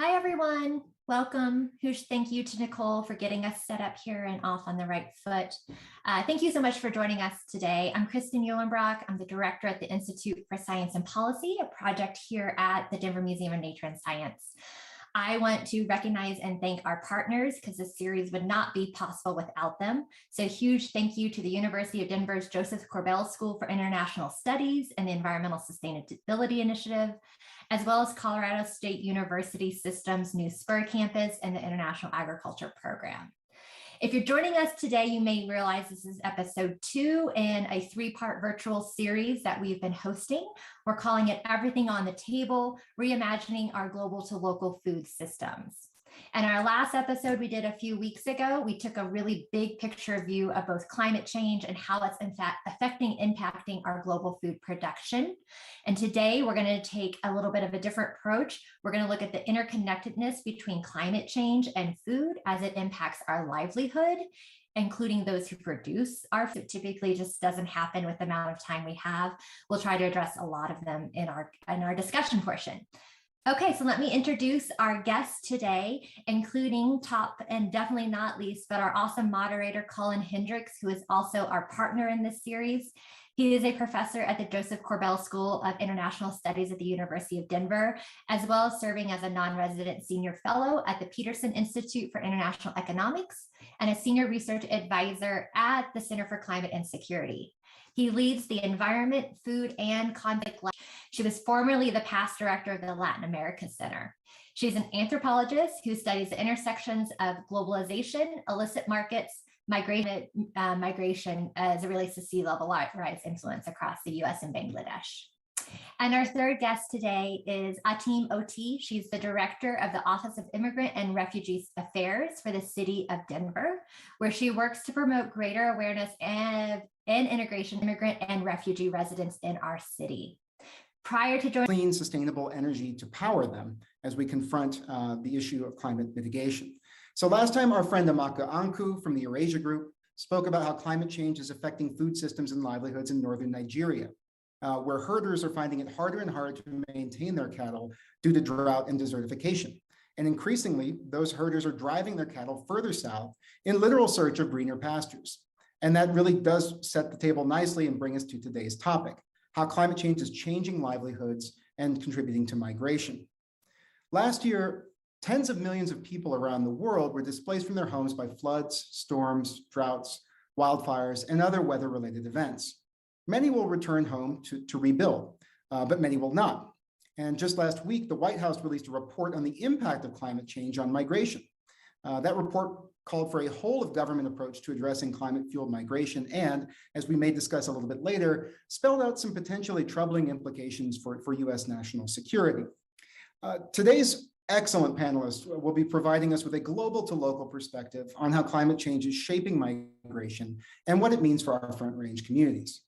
Hi, everyone. Welcome. Huge thank you to Nicole for getting us set up here and off on the right foot. Thank you so much for joining us today. I'm Kristen Uhlenbrock. I'm the director at the Institute for Science and Policy, a project here at the Denver Museum of Nature and Science. I want to recognize and thank our partners because this series would not be possible without them. So huge thank you to the University of Denver's Joseph Corbell School for International Studies and the Environmental Sustainability Initiative, as well as Colorado State University System's new Spur campus and the International Agriculture Program. If you're joining us today, you may realize this is episode 2 in a 3-part virtual series that we've been hosting. We're calling it Everything on the Table, Reimagining Our Global to Local Food Systems. And our last episode we did a few weeks ago, we took a really big picture view of both climate change and how it's in fact impacting our global food production. And today we're going to take a little bit of a different approach. We're going to look at the interconnectedness between climate change and food as it impacts our livelihood, including those who produce our food. Typically just doesn't happen with the amount of time we have. We'll try to address a lot of them in our discussion portion. Okay, so let me introduce our guests today, including top and definitely not least, but our awesome moderator, Colin Hendricks, who is also our partner in this series. He is a professor at the Joseph Corbell School of International Studies at the University of Denver, as well as serving as a non-resident senior fellow at the Peterson Institute for International Economics and a senior research advisor at the Center for Climate and Security. He leads the Environment, Food, and Conflict Lab. She was formerly the past director of the Latin America Center. She's an anthropologist who studies the intersections of globalization, illicit markets, migration as it relates to sea level rise influence across the US and Bangladesh. And our third guest today is Ateem Oti. She's the director of the Office of Immigrant and Refugee Affairs for the city of Denver, where she works to promote greater awareness and integration of immigrant and refugee residents in our city. Prior to joining clean, sustainable energy to power them as we confront the issue of climate mitigation. So last time, our friend Amaka Anku from the Eurasia Group spoke about how climate change is affecting food systems and livelihoods in northern Nigeria, where herders are finding it harder and harder to maintain their cattle due to drought and desertification. And increasingly, those herders are driving their cattle further south in literal search of greener pastures. And that really does set the table nicely and bring us to today's topic, how climate change is changing livelihoods and contributing to migration. Last year, tens of millions of people around the world were displaced from their homes by floods, storms, droughts, wildfires, and other weather-related events. Many will return home to rebuild, but many will not. And just last week, the White House released a report on the impact of climate change on migration. That report called for a whole of government approach to addressing climate-fueled migration and, as we may discuss a little bit later, spelled out some potentially troubling implications for US national security. Today's excellent panelists will be providing us with a global to local perspective on how climate change is shaping migration and what it means for our Front Range communities.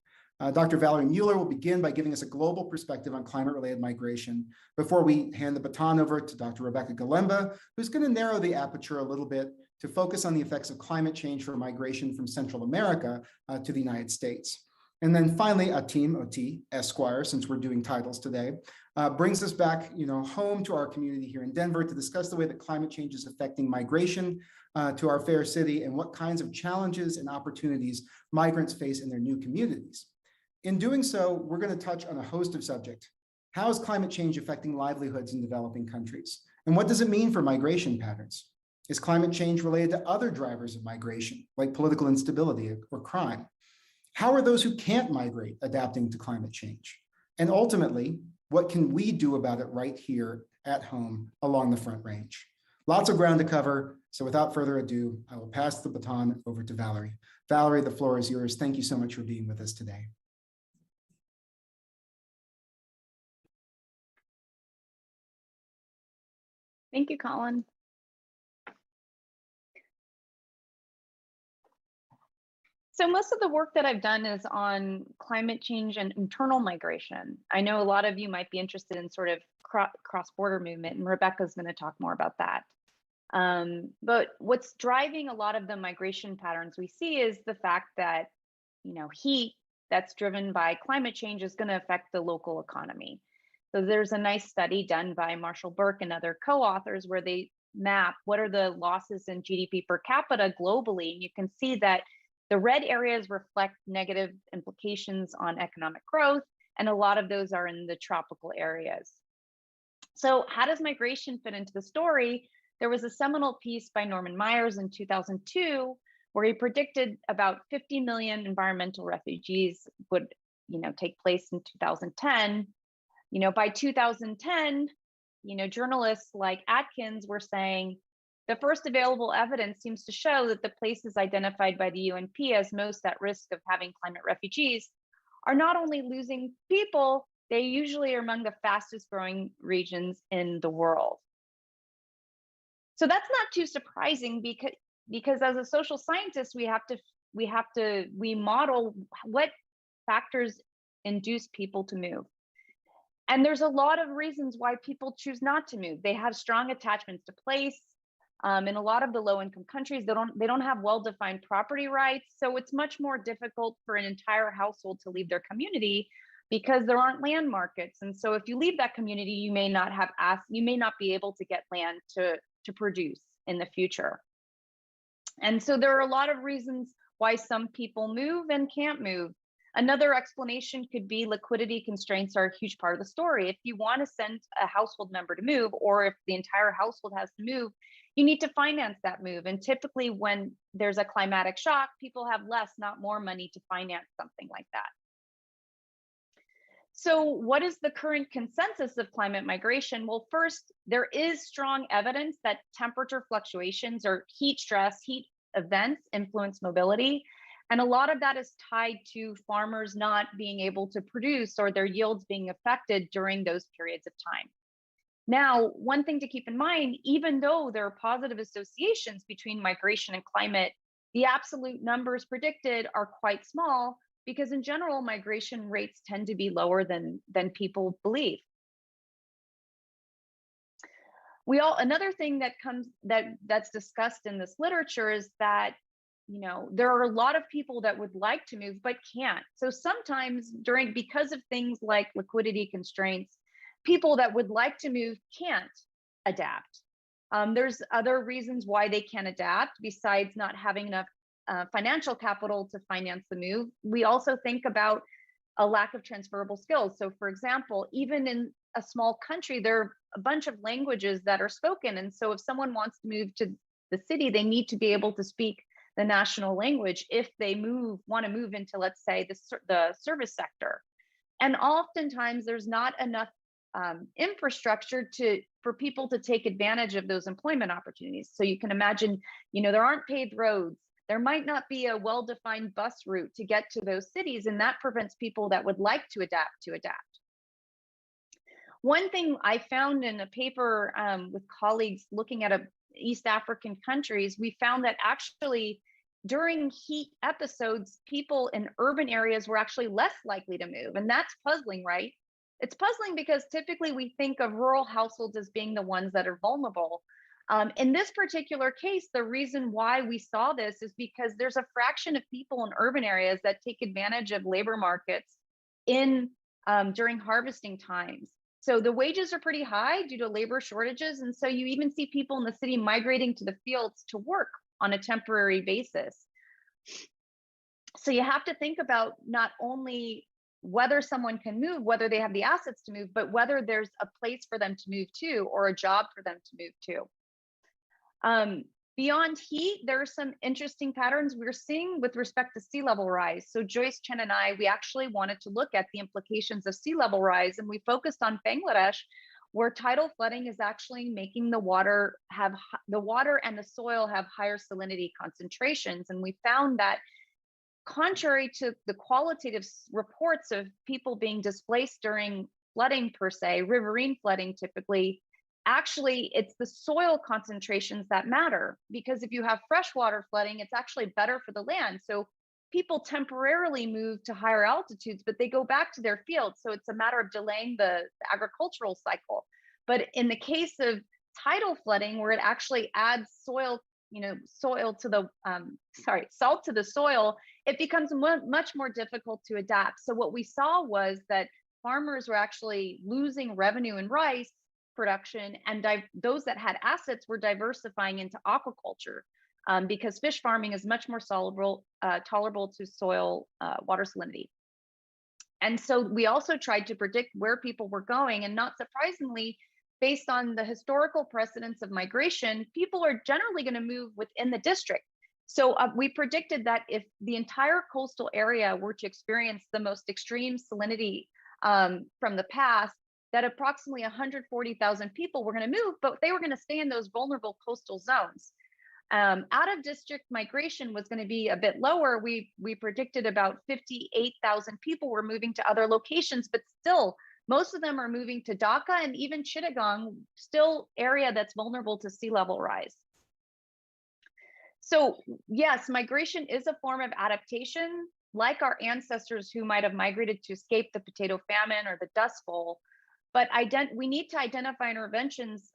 Dr. Valerie Mueller will begin by giving us a global perspective on climate-related migration before we hand the baton over to Dr. Rebecca Galemba, who's going to narrow the aperture a little bit to focus on the effects of climate change for migration from Central America to the United States. And then finally, Ateem Oti, Esquire, since we're doing titles today, brings us back home to our community here in Denver to discuss the way that climate change is affecting migration to our fair city and what kinds of challenges and opportunities migrants face in their new communities. In doing so, we're going to touch on a host of subjects. How is climate change affecting livelihoods in developing countries? And what does it mean for migration patterns? Is climate change related to other drivers of migration, like political instability or crime? How are those who can't migrate adapting to climate change? And ultimately, what can we do about it right here at home along the Front Range? Lots of ground to cover. So without further ado, I will pass the baton over to Valerie. Valerie, the floor is yours. Thank you so much for being with us today. Thank you, Colin. So most of the work that I've done is on climate change and internal migration. I know a lot of you might be interested in sort of cross-border movement, and Rebecca's going to talk more about that. But what's driving a lot of the migration patterns we see is the fact that, heat that's driven by climate change is going to affect the local economy. So there's a nice study done by Marshall Burke and other co-authors where they map what are the losses in GDP per capita globally. And you can see that the red areas reflect negative implications on economic growth, and a lot of those are in the tropical areas. So how does migration fit into the story? There was a seminal piece by Norman Myers in 2002 where he predicted about 50 million environmental refugees would, take place in 2010. By 2010, journalists like Atkins were saying the first available evidence seems to show that the places identified by the UNP as most at risk of having climate refugees are not only losing people, they usually are among the fastest growing regions in the world. So that's not too surprising because as a social scientist, we model what factors induce people to move. And there's a lot of reasons why people choose not to move. They have strong attachments to place. In a lot of the low-income countries, they don't have well-defined property rights. So it's much more difficult for an entire household to leave their community because there aren't land markets. And so if you leave that community, you may not be able to get land to produce in the future. And so there are a lot of reasons why some people move and can't move. Another explanation could be liquidity constraints are a huge part of the story. If you want to send a household member to move, or if the entire household has to move, you need to finance that move. And typically when there's a climatic shock, people have less, not more money to finance something like that. So what is the current consensus of climate migration? Well, first, there is strong evidence that temperature fluctuations or heat stress, heat events influence mobility. And a lot of that is tied to farmers not being able to produce or their yields being affected during those periods of time. Now, one thing to keep in mind, even though there are positive associations between migration and climate, the absolute numbers predicted are quite small because in general, migration rates tend to be lower than people believe. Another thing that's discussed in this literature is that there are a lot of people that would like to move but can't. So sometimes because of things like liquidity constraints, people that would like to move can't adapt. There's other reasons why they can't adapt besides not having enough financial capital to finance the move. We also think about a lack of transferable skills. So for example, even in a small country, there are a bunch of languages that are spoken. And so if someone wants to move to the city, they need to be able to speak the national language if they want to move into, let's say, the service sector. And oftentimes there's not enough infrastructure for people to take advantage of those employment opportunities. So you can imagine, there aren't paved roads. There might not be a well-defined bus route to get to those cities, and that prevents people that would like to adapt. One thing I found in a paper with colleagues looking at East African countries, we found that actually during heat episodes, people in urban areas were actually less likely to move. And that's puzzling, right? It's puzzling because typically we think of rural households as being the ones that are vulnerable. In this particular case, the reason why we saw this is because there's a fraction of people in urban areas that take advantage of labor markets during harvesting times. So the wages are pretty high due to labor shortages. And so you even see people in the city migrating to the fields to work on a temporary basis. So you have to think about not only whether someone can move, whether they have the assets to move, but whether there's a place for them to move to or a job for them to move to. Beyond heat, there are some interesting patterns we're seeing with respect to sea level rise. So Joyce Chen and I, we actually wanted to look at the implications of sea level rise, and we focused on Bangladesh, where tidal flooding is actually making the water and the soil have higher salinity concentrations. And we found that contrary to the qualitative reports of people being displaced during flooding per se, riverine flooding typically, actually it's the soil concentrations that matter, because if you have freshwater flooding, it's actually better for the land. So people temporarily move to higher altitudes, but they go back to their fields. So it's a matter of delaying the agricultural cycle. But in the case of tidal flooding, where it actually adds salt to the soil, it becomes much more difficult to adapt. So what we saw was that farmers were actually losing revenue in rice production, and those that had assets were diversifying into aquaculture, because fish farming is much more tolerable to soil water salinity. And so we also tried to predict where people were going, and not surprisingly, based on the historical precedents of migration, people are generally going to move within the district. So we predicted that if the entire coastal area were to experience the most extreme salinity from the past, that approximately 140,000 people were going to move, but they were going to stay in those vulnerable coastal zones. Out of district migration was going to be a bit lower. We predicted about 58,000 people were moving to other locations, but still most of them are moving to Dhaka and even Chittagong, still area that's vulnerable to sea level rise. So yes, migration is a form of adaptation, like our ancestors who might have migrated to escape the potato famine or the Dust Bowl. But we need to identify interventions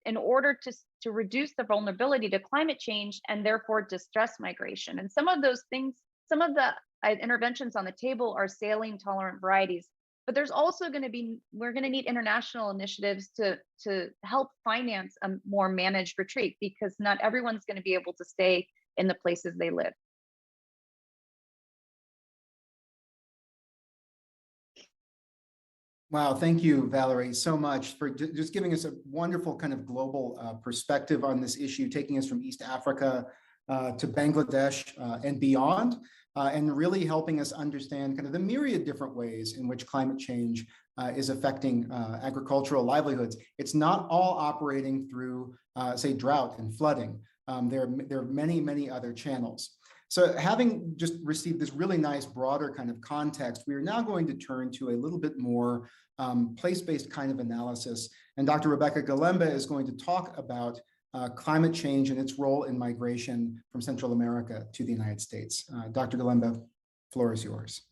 in order to reduce the vulnerability to climate change and therefore distress migration. And some of those things, some of the interventions on the table are saline tolerant varieties. But there's also going to be, we're going to need international initiatives to help finance a more managed retreat, because not everyone's going to be able to stay in the places they live. Wow, thank you, Valerie, so much for just giving us a wonderful kind of global perspective on this issue, taking us from East Africa to Bangladesh and beyond, and really helping us understand kind of the myriad different ways in which climate change is affecting agricultural livelihoods. It's not all operating through, say, drought and flooding. There are many, many other channels. So having just received this really nice broader kind of context, we are now going to turn to a little bit more place-based kind of analysis. And Dr. Rebecca Galemba is going to talk about climate change and its role in migration from Central America to the United States. Dr. Galemba, floor is yours.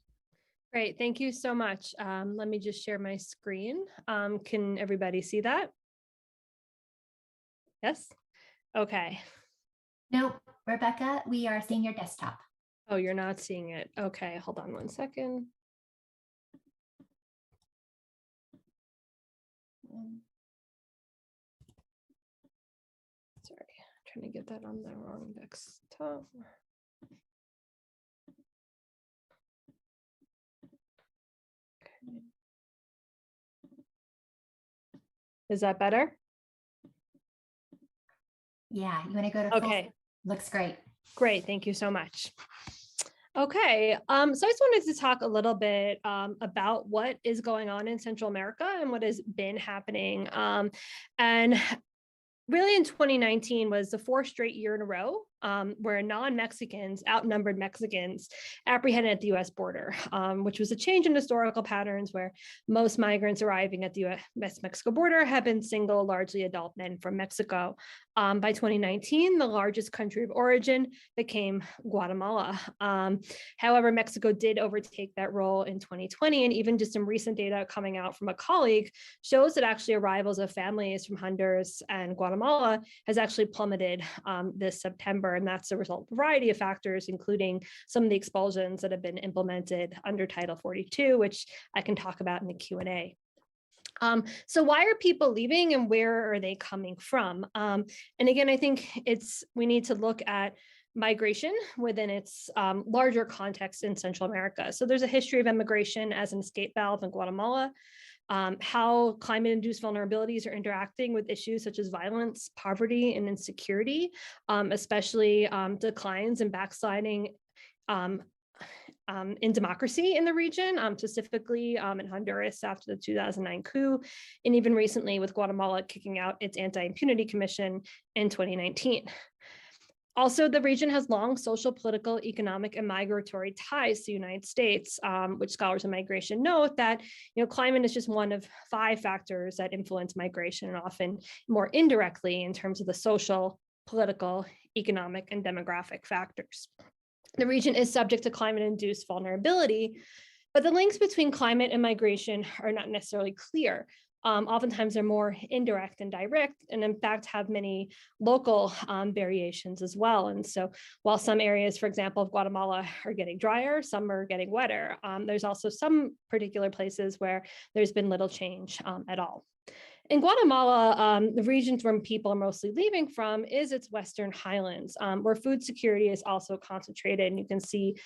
Great, thank you so much. Let me just share my screen. Can everybody see that? Yes? Okay. No, Rebecca, we are seeing your desktop. Oh, you're not seeing it. Okay, hold on one second. Sorry, I'm trying to get that on the wrong desktop. Okay. Is that better? Yeah, you want to go to full? Okay. Looks great. Great, thank you so much. Okay, so I just wanted to talk a little bit about what is going on in Central America and what has been happening. And really in 2019 was the fourth straight year in a row where non-Mexicans, outnumbered Mexicans, apprehended at the US border, which was a change in historical patterns where most migrants arriving at the US-Mexico border have been single, largely adult men from Mexico. By 2019, the largest country of origin became Guatemala. However, Mexico did overtake that role in 2020, and even just some recent data coming out from a colleague shows that actually arrivals of families from Honduras and Guatemala has actually plummeted this September, and that's a result of a variety of factors, including some of the expulsions that have been implemented under Title 42, which I can talk about in the Q&A. So why are people leaving and where are they coming from? And again, I think we need to look at migration within its larger context in Central America. So there's a history of immigration as an escape valve in Guatemala, how climate-induced vulnerabilities are interacting with issues such as violence, poverty, and insecurity, especially declines and backsliding in democracy in the region, specifically in Honduras after the 2009 coup, and even recently with Guatemala kicking out its Anti-Impunity Commission in 2019. Also, the region has long social, political, economic, and migratory ties to the United States, which scholars of migration note that climate is just one of 5 factors that influence migration, and often more indirectly in terms of the social, political, economic, and demographic factors. The region is subject to climate-induced vulnerability, but the links between climate and migration are not necessarily clear. oftentimes they're more indirect and direct, and in fact have many local variations as well. And so while some areas, for example, of Guatemala are getting drier, some are getting wetter, there's also some particular places where there's been little change at all. In Guatemala, the regions where people are mostly leaving from is its Western Highlands, where food security is also concentrated. And you can see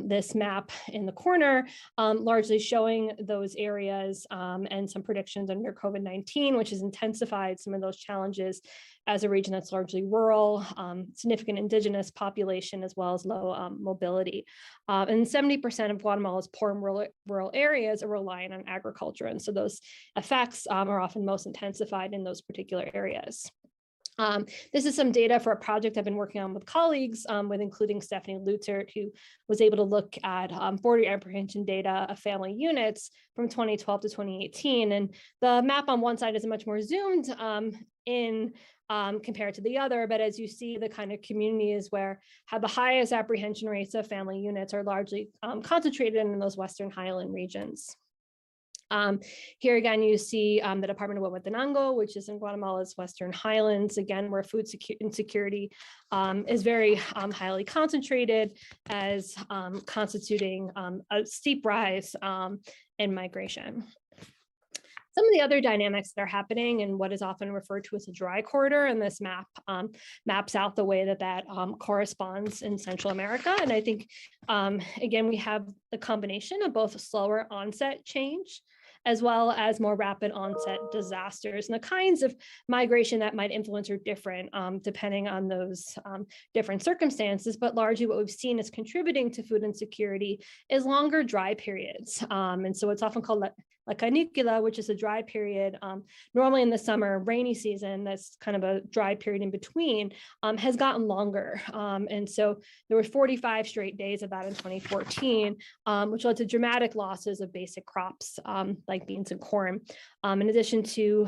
this map in the corner, largely showing those areas and some predictions under COVID-19, which has intensified some of those challenges as a region that's largely rural, significant indigenous population, as well as low mobility. And 70% of Guatemala's poor and rural areas are reliant on agriculture. And so those effects are often most intensified in those particular areas. This is some data for a project I've been working on with colleagues, with including Stephanie Lutert, who was able to look at border apprehension data of family units from 2012 to 2018. And the map on one side is much more zoomed in compared to the other, but as you see, the kind of communities where have the highest apprehension rates of family units are largely concentrated in those Western Highland regions. Here again, you see the Department of Huehuetenango, which is in Guatemala's Western Highlands, again, where food insecurity is very highly concentrated, as constituting a steep rise in migration. Some of the other dynamics that are happening in what is often referred to as a dry corridor, and this map maps out the way that corresponds in Central America. And I think, again, we have the combination of both a slower onset change as well as more rapid onset disasters. And the kinds of migration that might influence are different depending on those different circumstances, but largely what we've seen is contributing to food insecurity is longer dry periods. And so it's often called La Canicula, which is a dry period, normally in the summer, rainy season, that's kind of a dry period in between, has gotten longer. And so there were 45 straight days of that in 2014, which led to dramatic losses of basic crops like beans and corn, in addition to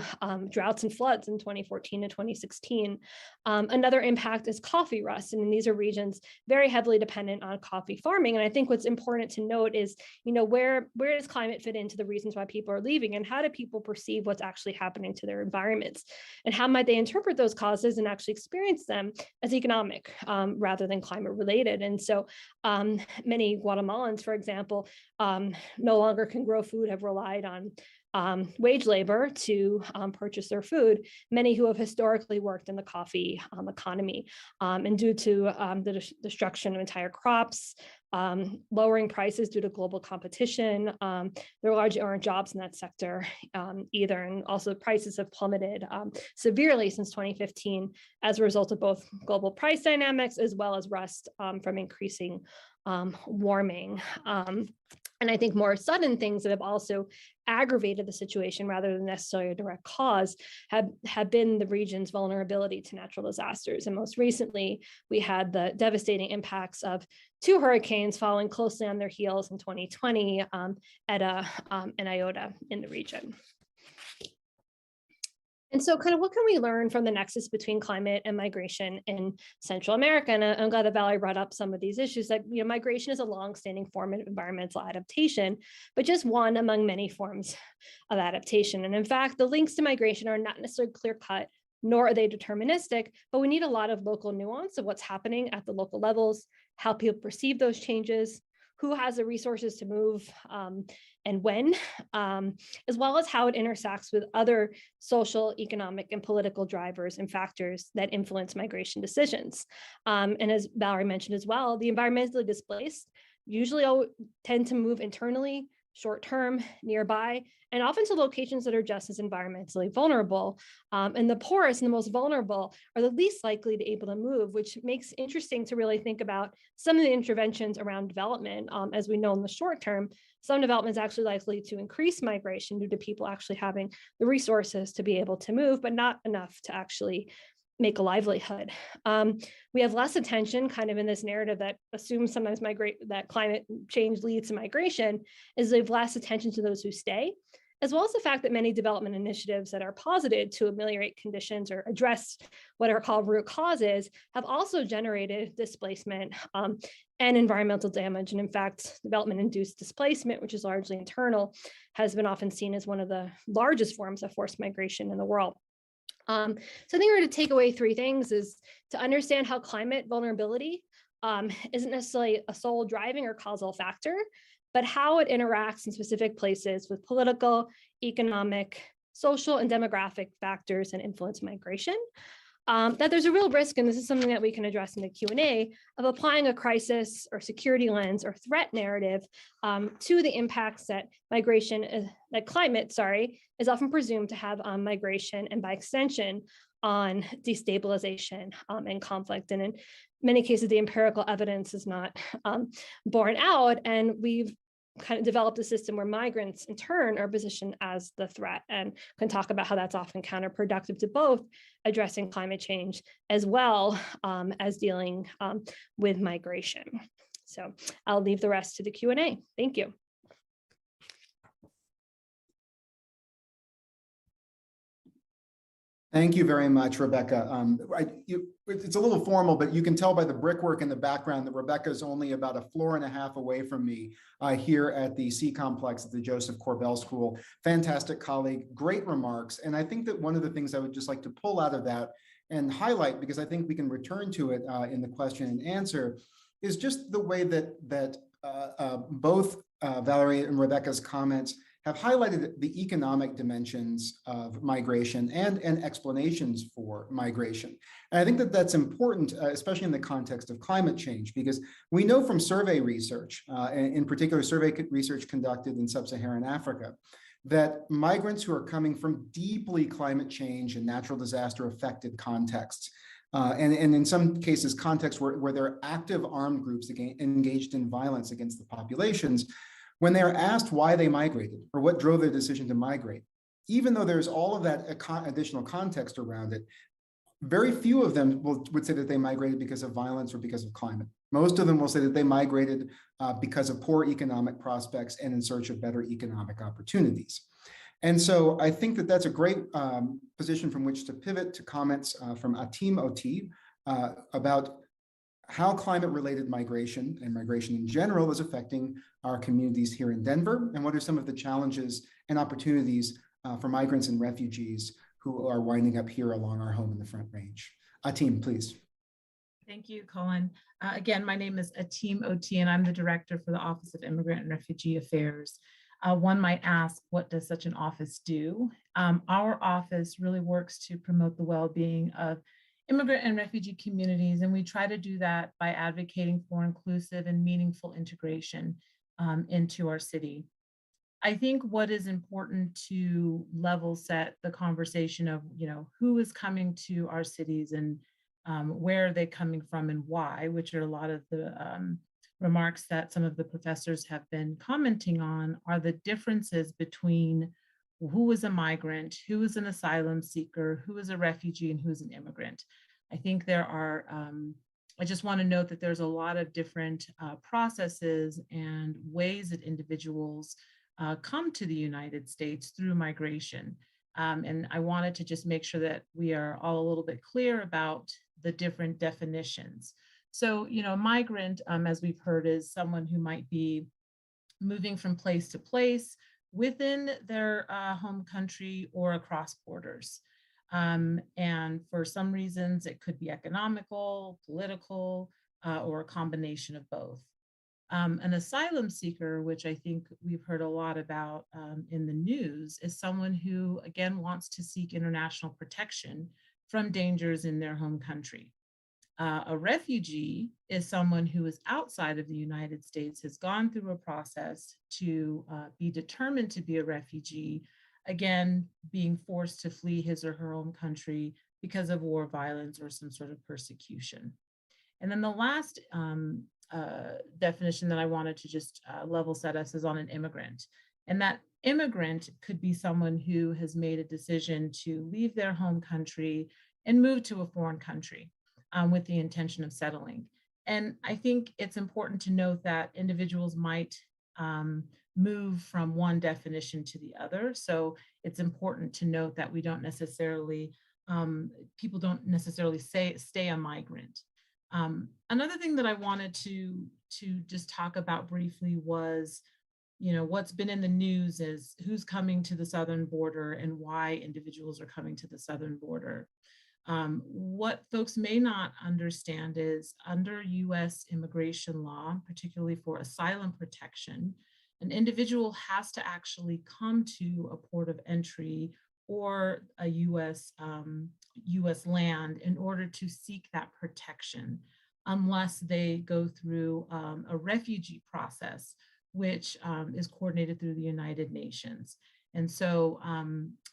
droughts and floods in 2014 and 2016. Another impact is coffee rust, and these are regions very heavily dependent on coffee farming. And I think what's important to note is, where does climate fit into the reasons why people are leaving, and how do people perceive what's actually happening to their environments, and how might they interpret those causes and actually experience them as economic rather than climate related. And so many Guatemalans, for example, no longer can grow food, have relied on wage labor to purchase their food, many who have historically worked in the coffee economy. And due to the destruction of entire crops, lowering prices due to global competition, there largely aren't jobs in that sector either. And also prices have plummeted severely since 2015 as a result of both global price dynamics as well as rust from increasing warming. And I think more sudden things that have also aggravated the situation rather than necessarily a direct cause have been the region's vulnerability to natural disasters. And most recently, we had the devastating impacts of 2 hurricanes following closely on their heels in 2020, Eta and Iota in the region. And so kind of what can we learn from the nexus between climate and migration in Central America? And I'm glad that Valerie brought up some of these issues. That migration is a longstanding form of environmental adaptation, but just one among many forms of adaptation. And in fact, the links to migration are not necessarily clear-cut, nor are they deterministic, but we need a lot of local nuance of what's happening at the local levels, how people perceive those changes, who has the resources to move and when, as well as how it intersects with other social, economic, and political drivers and factors that influence migration decisions. And as Valerie mentioned as well, the environmentally displaced usually tend to move internally, short-term, nearby, and often to locations that are just as environmentally vulnerable. And the poorest and the most vulnerable are the least likely to be able to move, which makes interesting to really think about some of the interventions around development. As we know in the short term, some development is actually likely to increase migration due to people actually having the resources to be able to move, but not enough to actually make a livelihood. We have less attention kind of in this narrative that assumes sometimes that climate change leads to migration, is they have less attention to those who stay as well as the fact that many development initiatives that are posited to ameliorate conditions or address what are called root causes have also generated displacement and environmental damage. And in fact, development-induced displacement, which is largely internal, has been often seen as one of the largest forms of forced migration in the world. So I think we're going to take away three things: is to understand how climate vulnerability isn't necessarily a sole driving or causal factor, but how it interacts in specific places with political, economic, social, and demographic factors and influence migration. That there's a real risk, and this is something that we can address in the Q&A, of applying a crisis or security lens or threat narrative to the impacts that climate is often presumed to have on migration, and by extension on destabilization and conflict. And in many cases, the empirical evidence is not borne out, and we've kind of developed a system where migrants in turn are positioned as the threat, and can talk about how that's often counterproductive to both addressing climate change as well as dealing with migration. So I'll leave the rest to the Q&A. Thank you. Thank you very much, Rebecca. It's a little formal, but you can tell by the brickwork in the background that Rebecca is only about a floor and a half away from me here at the C Complex at the Joseph Corbell School. Fantastic colleague, great remarks. And I think that one of the things I would just like to pull out of that and highlight, because I think we can return to it in the question and answer, is just the way that both Valerie and Rebecca's comments have highlighted the economic dimensions of migration and explanations for migration. And I think that that's important, especially in the context of climate change, because we know from survey research, in particular survey research conducted in sub-Saharan Africa, that migrants who are coming from deeply climate change and natural disaster affected contexts, and in some cases, contexts where there are active armed groups engaged in violence against the populations, when they are asked why they migrated or what drove their decision to migrate, even though there's all of that additional context around it, very few of them would say that they migrated because of violence or because of climate. Most of them will say that they migrated because of poor economic prospects and in search of better economic opportunities. And so I think that that's a great position from which to pivot to comments from Atim Oti about how climate-related migration and migration in general is affecting our communities here in Denver, and what are some of the challenges and opportunities for migrants and refugees who are winding up here along our Home in the Front Range. Atim, please. Thank you, Colin. Again, my name is Atim Oti, and I'm the Director for the Office of Immigrant and Refugee Affairs. One might ask, what does such an office do? Our office really works to promote the well-being of immigrant and refugee communities, and we try to do that by advocating for inclusive and meaningful integration into our city. I think what is important to level set the conversation of, who is coming to our cities and where are they coming from and why, which are a lot of the remarks that some of the professors have been commenting on, are the differences between who is a migrant, who is an asylum seeker, who is a refugee, and who is an immigrant. I think there are, I just want to note that there's a lot of different processes and ways that individuals come to the United States through migration. And I wanted to just make sure that we are all a little bit clear about the different definitions. So, migrant, as we've heard, is someone who might be moving from place to place within their home country or across borders. And for some reasons, it could be economical, political, or a combination of both. An asylum seeker, which I think we've heard a lot about in the news, is someone who, again, wants to seek international protection from dangers in their home country. A refugee is someone who is outside of the United States, has gone through a process to be determined to be a refugee, again, being forced to flee his or her own country because of war, violence, or some sort of persecution. And then the last definition that I wanted to just level set us is on an immigrant. And that immigrant could be someone who has made a decision to leave their home country and move to a foreign country with the intention of settling. And I think it's important to note that individuals might move from one definition to the other. So it's important to note that we don't necessarily, people don't necessarily stay a migrant. Another thing that I wanted to just talk about briefly was, what's been in the news is who's coming to the southern border and why individuals are coming to the southern border. What folks may not understand is under US immigration law, particularly for asylum protection, an individual has to actually come to a port of entry or a US land in order to seek that protection, unless they go through a refugee process, which is coordinated through the United Nations. And so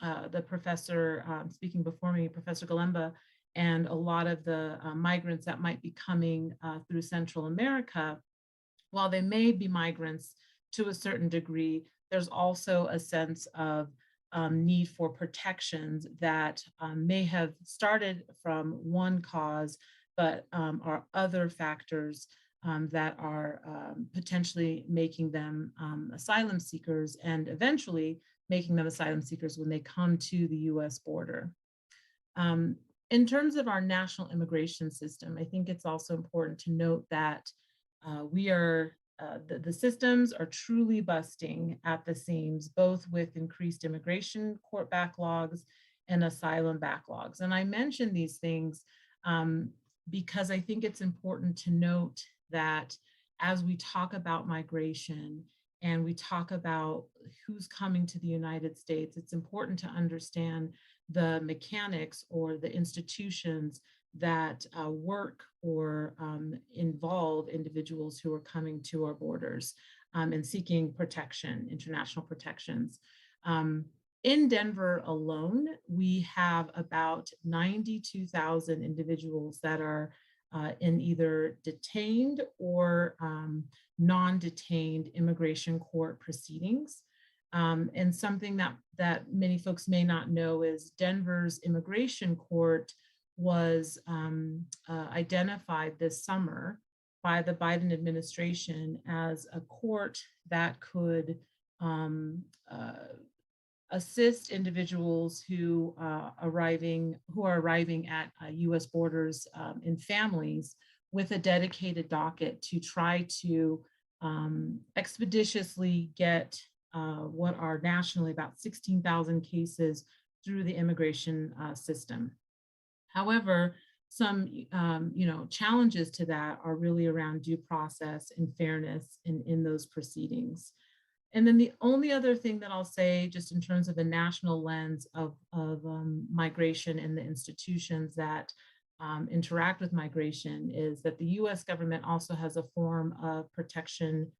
the professor speaking before me, Professor Galemba, and a lot of the migrants that might be coming through Central America, while they may be migrants to a certain degree, there's also a sense of need for protections that may have started from one cause, but are other factors that are potentially making them asylum seekers, and eventually making them asylum seekers when they come to the US border. In terms of our national immigration system, I think it's also important to note that the systems are truly busting at the seams, both with increased immigration court backlogs and asylum backlogs. And I mention these things because I think it's important to note that as we talk about migration and we talk about who's coming to the United States, it's important to understand the mechanics or the institutions that work or involve individuals who are coming to our borders and seeking protection, international protections. In Denver alone, we have about 92,000 individuals that are in either detained or non-detained immigration court proceedings. And something that many folks may not know is Denver's immigration court was identified this summer by the Biden administration as a court that could assist individuals who are arriving at US borders in families with a dedicated docket to try to expeditiously get what are nationally about 16,000 cases through the immigration system. However, some challenges to that are really around due process and fairness in those proceedings. And then the only other thing that I'll say, just in terms of a national lens of migration and the institutions that interact with migration, is that the US government also has a form of protection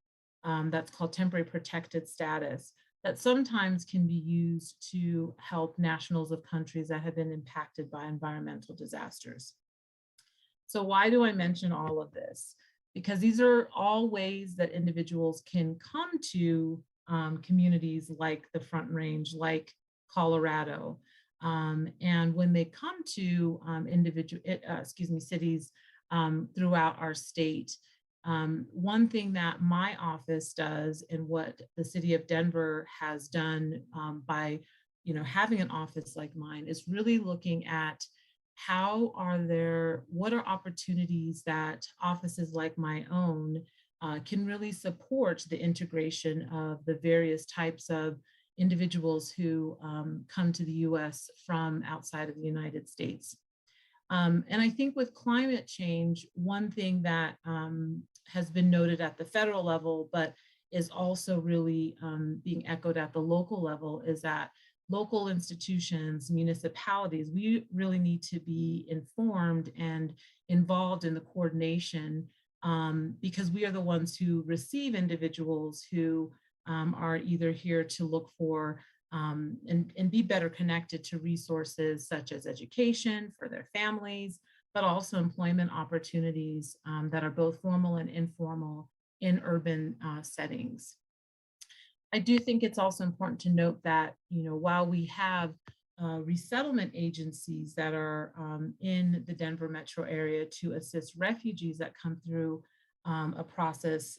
that's called temporary protected status, that sometimes can be used to help nationals of countries that have been impacted by environmental disasters. So why do I mention all of this? Because these are all ways that individuals can come to communities like the Front Range, like Colorado. And when they come to cities throughout our state, one thing that my office does, and what the city of Denver has done by having an office like mine, is really looking at what are opportunities that offices like my own can really support the integration of the various types of individuals who come to the US from outside of the United States. And I think with climate change, one thing that has been noted at the federal level, but is also really being echoed at the local level, is that local institutions, municipalities, we really need to be informed and involved in the coordination because we are the ones who receive individuals who are either here to look for and be better connected to resources such as education for their families, but also employment opportunities that are both formal and informal in urban settings. I do think it's also important to note that, while we have resettlement agencies that are in the Denver metro area to assist refugees that come through a process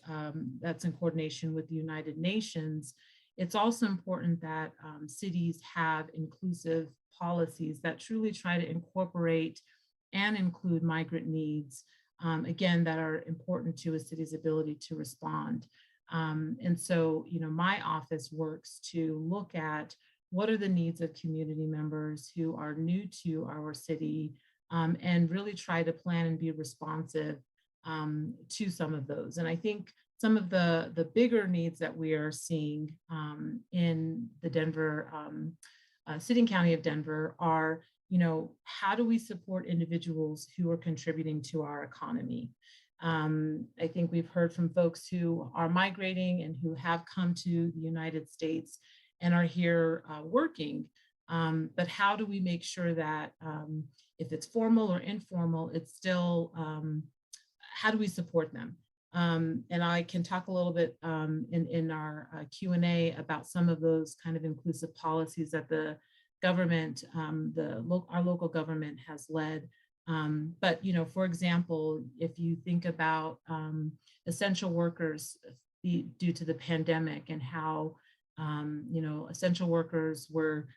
that's in coordination with the United Nations, it's also important that cities have inclusive policies that truly try to incorporate and include migrant needs, again, that are important to a city's ability to respond. And so, my office works to look at what are the needs of community members who are new to our city, and really try to plan and be responsive to some of those. And I think some of the bigger needs that we are seeing in the Denver, city and county of Denver are, how do we support individuals who are contributing to our economy? I think we've heard from folks who are migrating and who have come to the United States and are here working. But how do we make sure that if it's formal or informal, it's still, how do we support them? And I can talk a little bit in our Q&A about some of those kind of inclusive policies that the government, our local government has led. But, for example, if you think about essential workers due to the pandemic and how, essential workers were,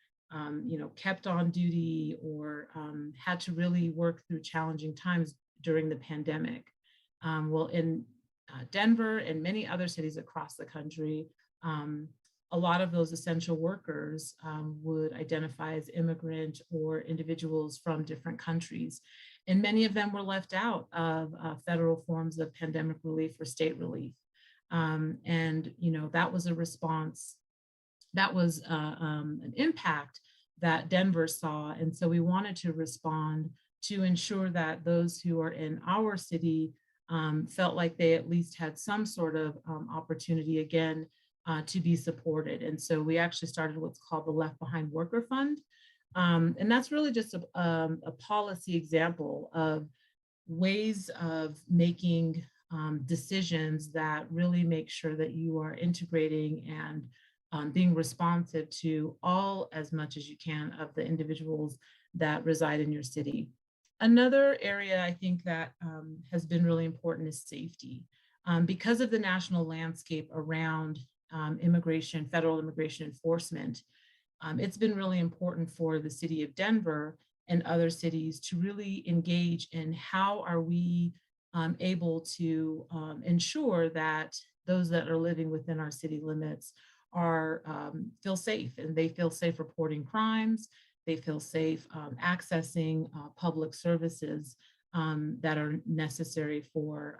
kept on duty or had to really work through challenging times during the pandemic. Well, in Denver and many other cities across the country, a lot of those essential workers would identify as immigrant or individuals from different countries. And many of them were left out of federal forms of pandemic relief or state relief. And, that was a response, that was an impact that Denver saw. And so we wanted to respond to ensure that those who are in our city felt like they at least had some sort of opportunity, again, to be supported. And so we actually started what's called the Left Behind Worker Fund. And that's really just a policy example of ways of making decisions that really make sure that you are integrating and being responsive to all as much as you can of the individuals that reside in your city. Another area I think that has been really important is safety. Because of the national landscape around immigration, federal immigration enforcement, it's been really important for the city of Denver and other cities to really engage in how are we able to ensure that those that are living within our city limits are feel safe, and they feel safe reporting crimes. They feel safe accessing public services that are necessary for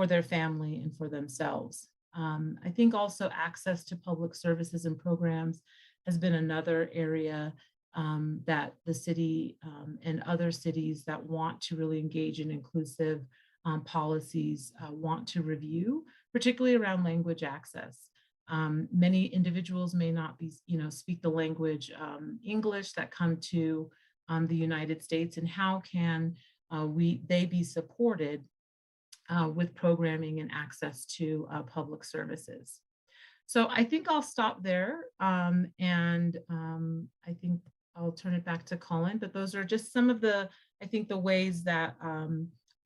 their family and for themselves. I think also access to public services and programs has been another area that the city and other cities that want to really engage in inclusive policies want to review, particularly around language access. Many individuals may not be, speak the language English that come to the United States, and how can they be supported with programming and access to public services. So I think I'll stop there, and I think I'll turn it back to Colin, but those are just some of the ways that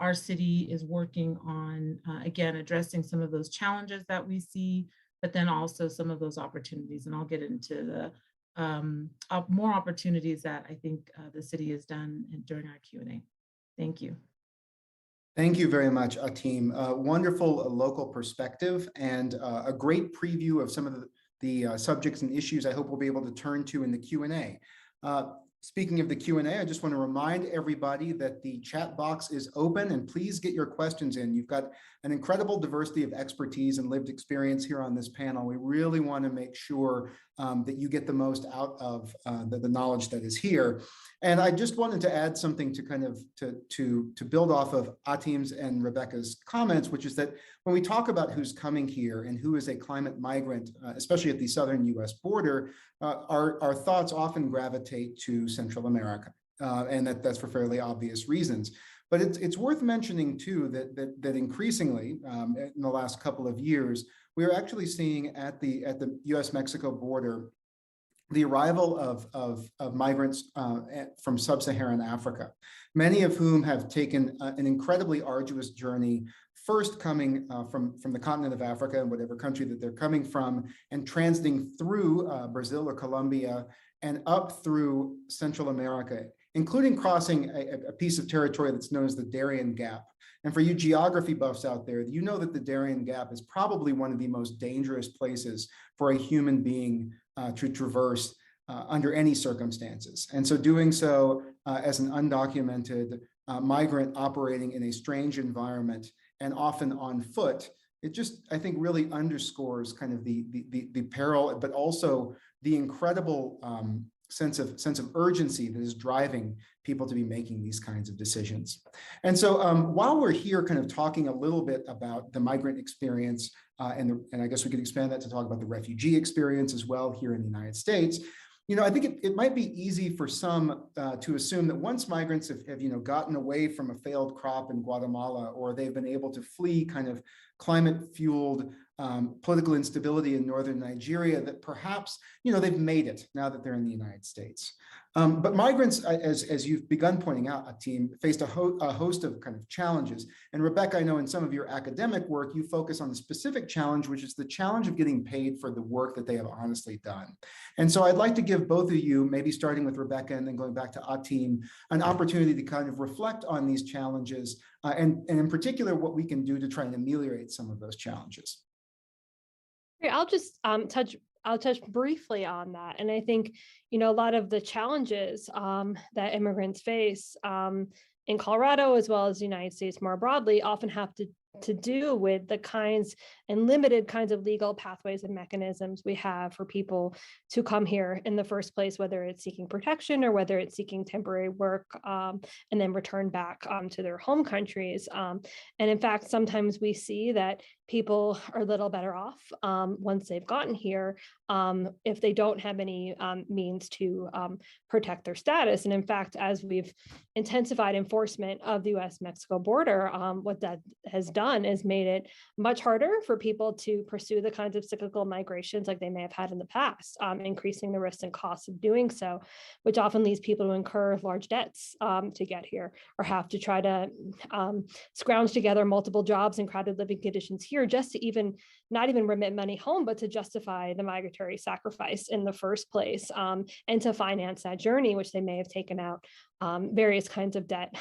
our city is working on, again, addressing some of those challenges that we see, but then also some of those opportunities. And I'll get into the more opportunities that I think the city has done during our Q&A. Thank you. Thank you very much, Atim. Wonderful local perspective and a great preview of some of the subjects and issues I hope we'll be able to turn to in the Q&A. Speaking of the Q&A, I just want to remind everybody that the chat box is open, and please get your questions in. You've got an incredible diversity of expertise and lived experience here on this panel. We really want to make sure that you get the most out of the knowledge that is here. And I just wanted to add something to kind of to build off of Atim's and Rebecca's comments, which is that when we talk about who's coming here and who is a climate migrant, especially at the southern US border, our thoughts often gravitate to Central America, and that's for fairly obvious reasons. But it's worth mentioning too that increasingly in the last couple of years, we are actually seeing at the US-Mexico border the arrival of migrants from sub-Saharan Africa, many of whom have taken an incredibly arduous journey first coming from the continent of Africa and whatever country that they're coming from, and transiting through Brazil or Colombia and up through Central America, including crossing a piece of territory that's known as the Darien Gap. And for you geography buffs out there, you know that the Darien Gap is probably one of the most dangerous places for a human being to traverse under any circumstances. And so doing so as an undocumented migrant operating in a strange environment and often on foot, it just, I think, really underscores kind of the peril, but also the incredible sense of urgency that is driving people to be making these kinds of decisions. And so while we're here kind of talking a little bit about the migrant experience, and I guess we could expand that to talk about the refugee experience as well here in the United States, you know, I think it might be easy for some to assume that once migrants have you know, gotten away from a failed crop in Guatemala, or they've been able to flee kind of climate-fueled political instability in northern Nigeria, that perhaps, you know, they've made it now that they're in the United States. But migrants, as you've begun pointing out, Atim, faced a host of kind of challenges. And Rebecca, I know in some of your academic work, you focus on the specific challenge, which is the challenge of getting paid for the work that they have honestly done. And so I'd like to give both of you, maybe starting with Rebecca and then going back to Atim, an opportunity to kind of reflect on these challenges and in particular, what we can do to try and ameliorate some of those challenges. I'll just touch briefly on that. And I think, you know, a lot of the challenges that immigrants face in Colorado, as well as the United States more broadly, often have to do with the kinds and limited kinds of legal pathways and mechanisms we have for people to come here in the first place, whether it's seeking protection or whether it's seeking temporary work and then return back to their home countries. And in fact, sometimes we see that people are a little better off once they've gotten here if they don't have any means to protect their status. And in fact, as we've intensified enforcement of the US-Mexico border, what that has done is made it much harder for people to pursue the kinds of cyclical migrations like they may have had in the past, increasing the risks and costs of doing so, which often leads people to incur large debts to get here, or have to try to scrounge together multiple jobs and crowded living conditions here just to not even remit money home, but to justify the migratory sacrifice in the first place and to finance that journey, which they may have taken out various kinds of debt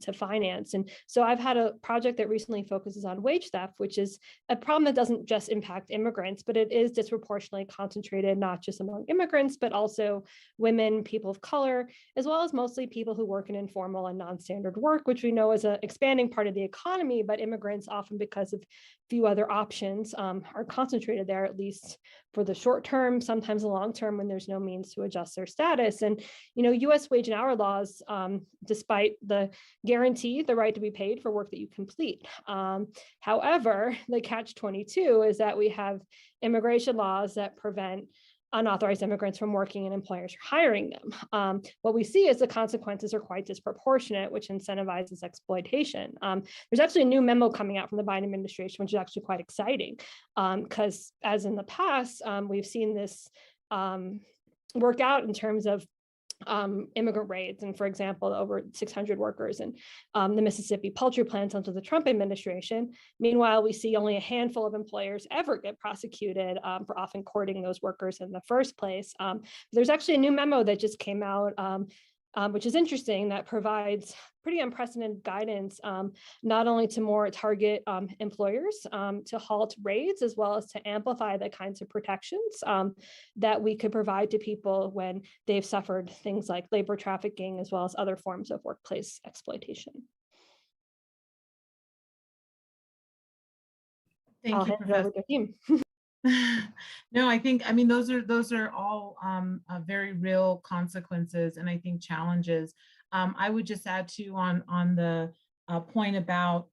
to finance. And so I've had a project that recently focuses on wage theft, which is a problem that doesn't just impact immigrants, but it is disproportionately concentrated, not just among immigrants, but also women, people of color, as well as mostly people who work in informal and non-standard work, which we know is an expanding part of the economy, but immigrants often, because of few other options, are concentrated there, at least for the short term, sometimes the long term, when there's no means to adjust their status. And, you know, US wage and hour laws, despite the guarantee the right to be paid for work that you complete. However, the catch-22 is that we have immigration laws that prevent unauthorized immigrants from working and employers hiring them. What we see is the consequences are quite disproportionate, which incentivizes exploitation. There's actually a new memo coming out from the Biden administration, which is actually quite exciting, because as in the past, we've seen this work out in terms of immigrant raids. And for example, over 600 workers in the Mississippi poultry plants under the Trump administration. Meanwhile, we see only a handful of employers ever get prosecuted for often courting those workers in the first place. There's actually a new memo that just came out, which is interesting, that provides pretty unprecedented guidance, not only to more target employers to halt raids, as well as to amplify the kinds of protections that we could provide to people when they've suffered things like labor trafficking, as well as other forms of workplace exploitation. Thank you, Professor. No, I mean, those are all very real consequences, and I think challenges. I would just add too on the point about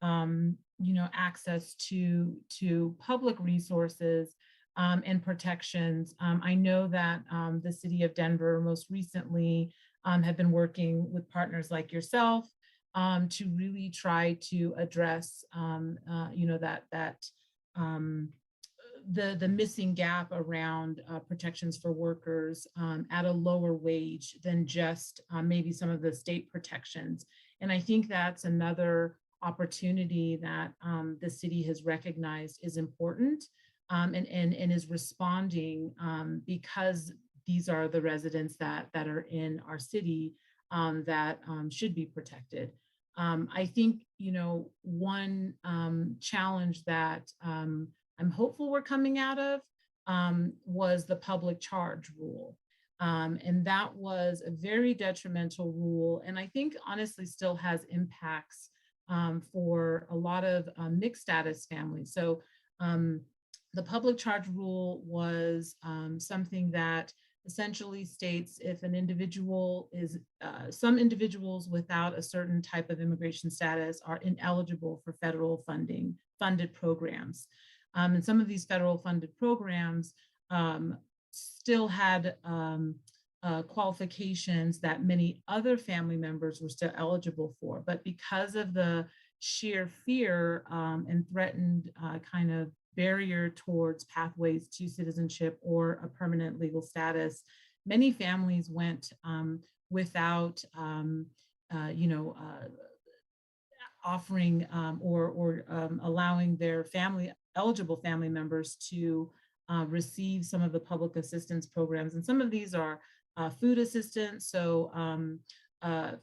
you know, access to public resources and protections. I know that the city of Denver most recently have been working with partners like yourself to really try to address you know, the missing gap around protections for workers at a lower wage than just maybe some of the state protections. And I think that's another opportunity that the city has recognized is important, and is responding, because these are the residents that are in our city, that should be protected. I think, one challenge that I'm hopeful we're coming out of was the public charge rule. And that was a very detrimental rule, and I think honestly still has impacts for a lot of mixed status families. So the public charge rule was something that essentially states if an individual is, some individuals without a certain type of immigration status are ineligible for federal funded programs. And some of these federal funded programs still had qualifications that many other family members were still eligible for. But because of the sheer fear and threatened kind of barrier towards pathways to citizenship or a permanent legal status, many families went without, offering or allowing their eligible family members to receive some of the public assistance programs. And some of these are food assistance, so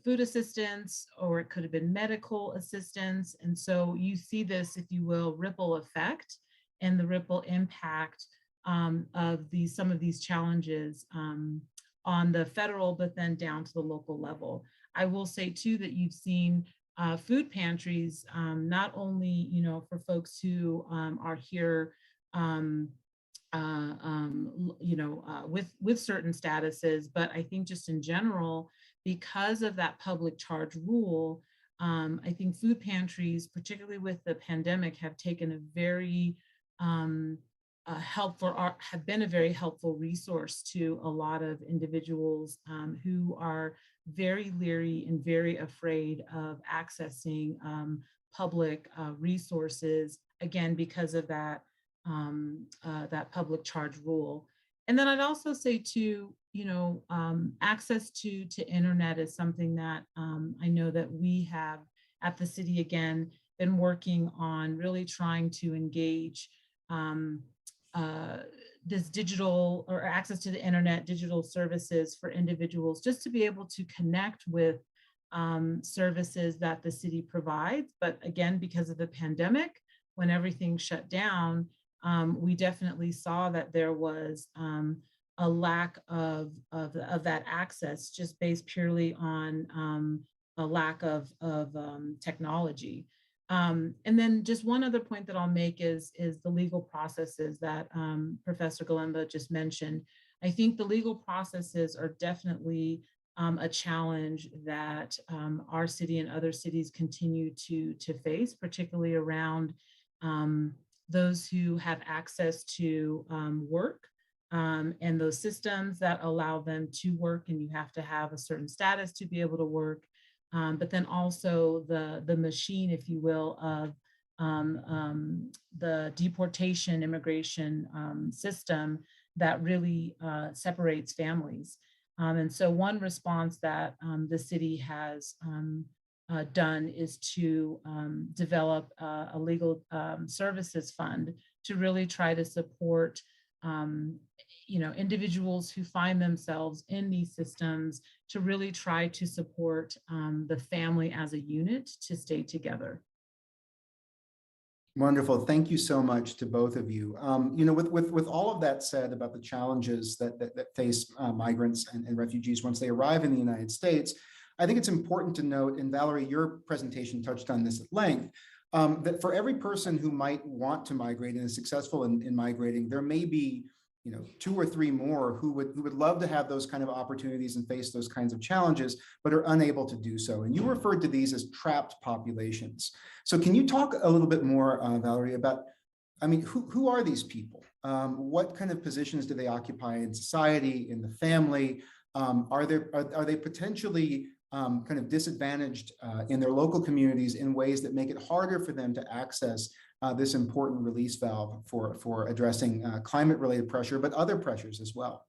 food assistance, or it could have been medical assistance. And so you see this, if you will, ripple effect and the ripple impact of some of these challenges on the federal, but then down to the local level. I will say too that you've seen food pantries, not only for folks who are here with certain statuses, but I think just in general, because of that public charge rule, I think food pantries, particularly with the pandemic, have taken a very have been a very helpful resource to a lot of individuals who are very leery and very afraid of accessing public resources, again, because of that that public charge rule. And then I'd also say too, access to internet is something that I know that we have at the city, again, been working on really trying to engage this digital or access to the internet, digital services for individuals, just to be able to connect with services that the city provides. But again, because of the pandemic, when everything shut down, we definitely saw that there was a lack of that access, just based purely on a lack of technology. And then just one other point that I'll make is the legal processes that Professor Galemba just mentioned. I think the legal processes are definitely a challenge that our city and other cities continue to face, particularly around those who have access to work and those systems that allow them to work, and you have to have a certain status to be able to work. But then also the machine, if you will, of the deportation immigration system that really separates families. And so one response that the city has done is to develop a legal services fund to really try to support individuals who find themselves in these systems, to really try to support the family as a unit to stay together. Wonderful. Thank you so much to both of you. With all of that said about the challenges that face migrants and refugees once they arrive in the United States, I think it's important to note, and Valerie, your presentation touched on this at length, that for every person who might want to migrate and is successful in migrating, there may be 2 or 3 more who would love to have those kind of opportunities and face those kinds of challenges, but are unable to do so. And you referred to these as trapped populations. So can you talk a little bit more, Valerie, about, who are these people? What kind of positions do they occupy in society, in the family? Are they potentially kind of disadvantaged in their local communities in ways that make it harder for them to access this important release valve for addressing climate-related pressure, but other pressures as well?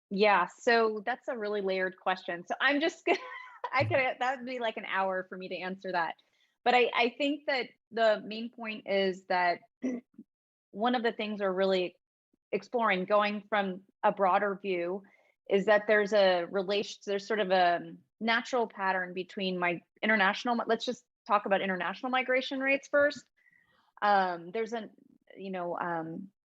Yeah, so that's a really layered question. So I'm just gonna, that would be like an hour for me to answer that. But I think that the main point is that one of the things we're really exploring, going from a broader view, is that there's sort of a natural pattern between my international, let's just talk about international migration rates first. There's an, you know,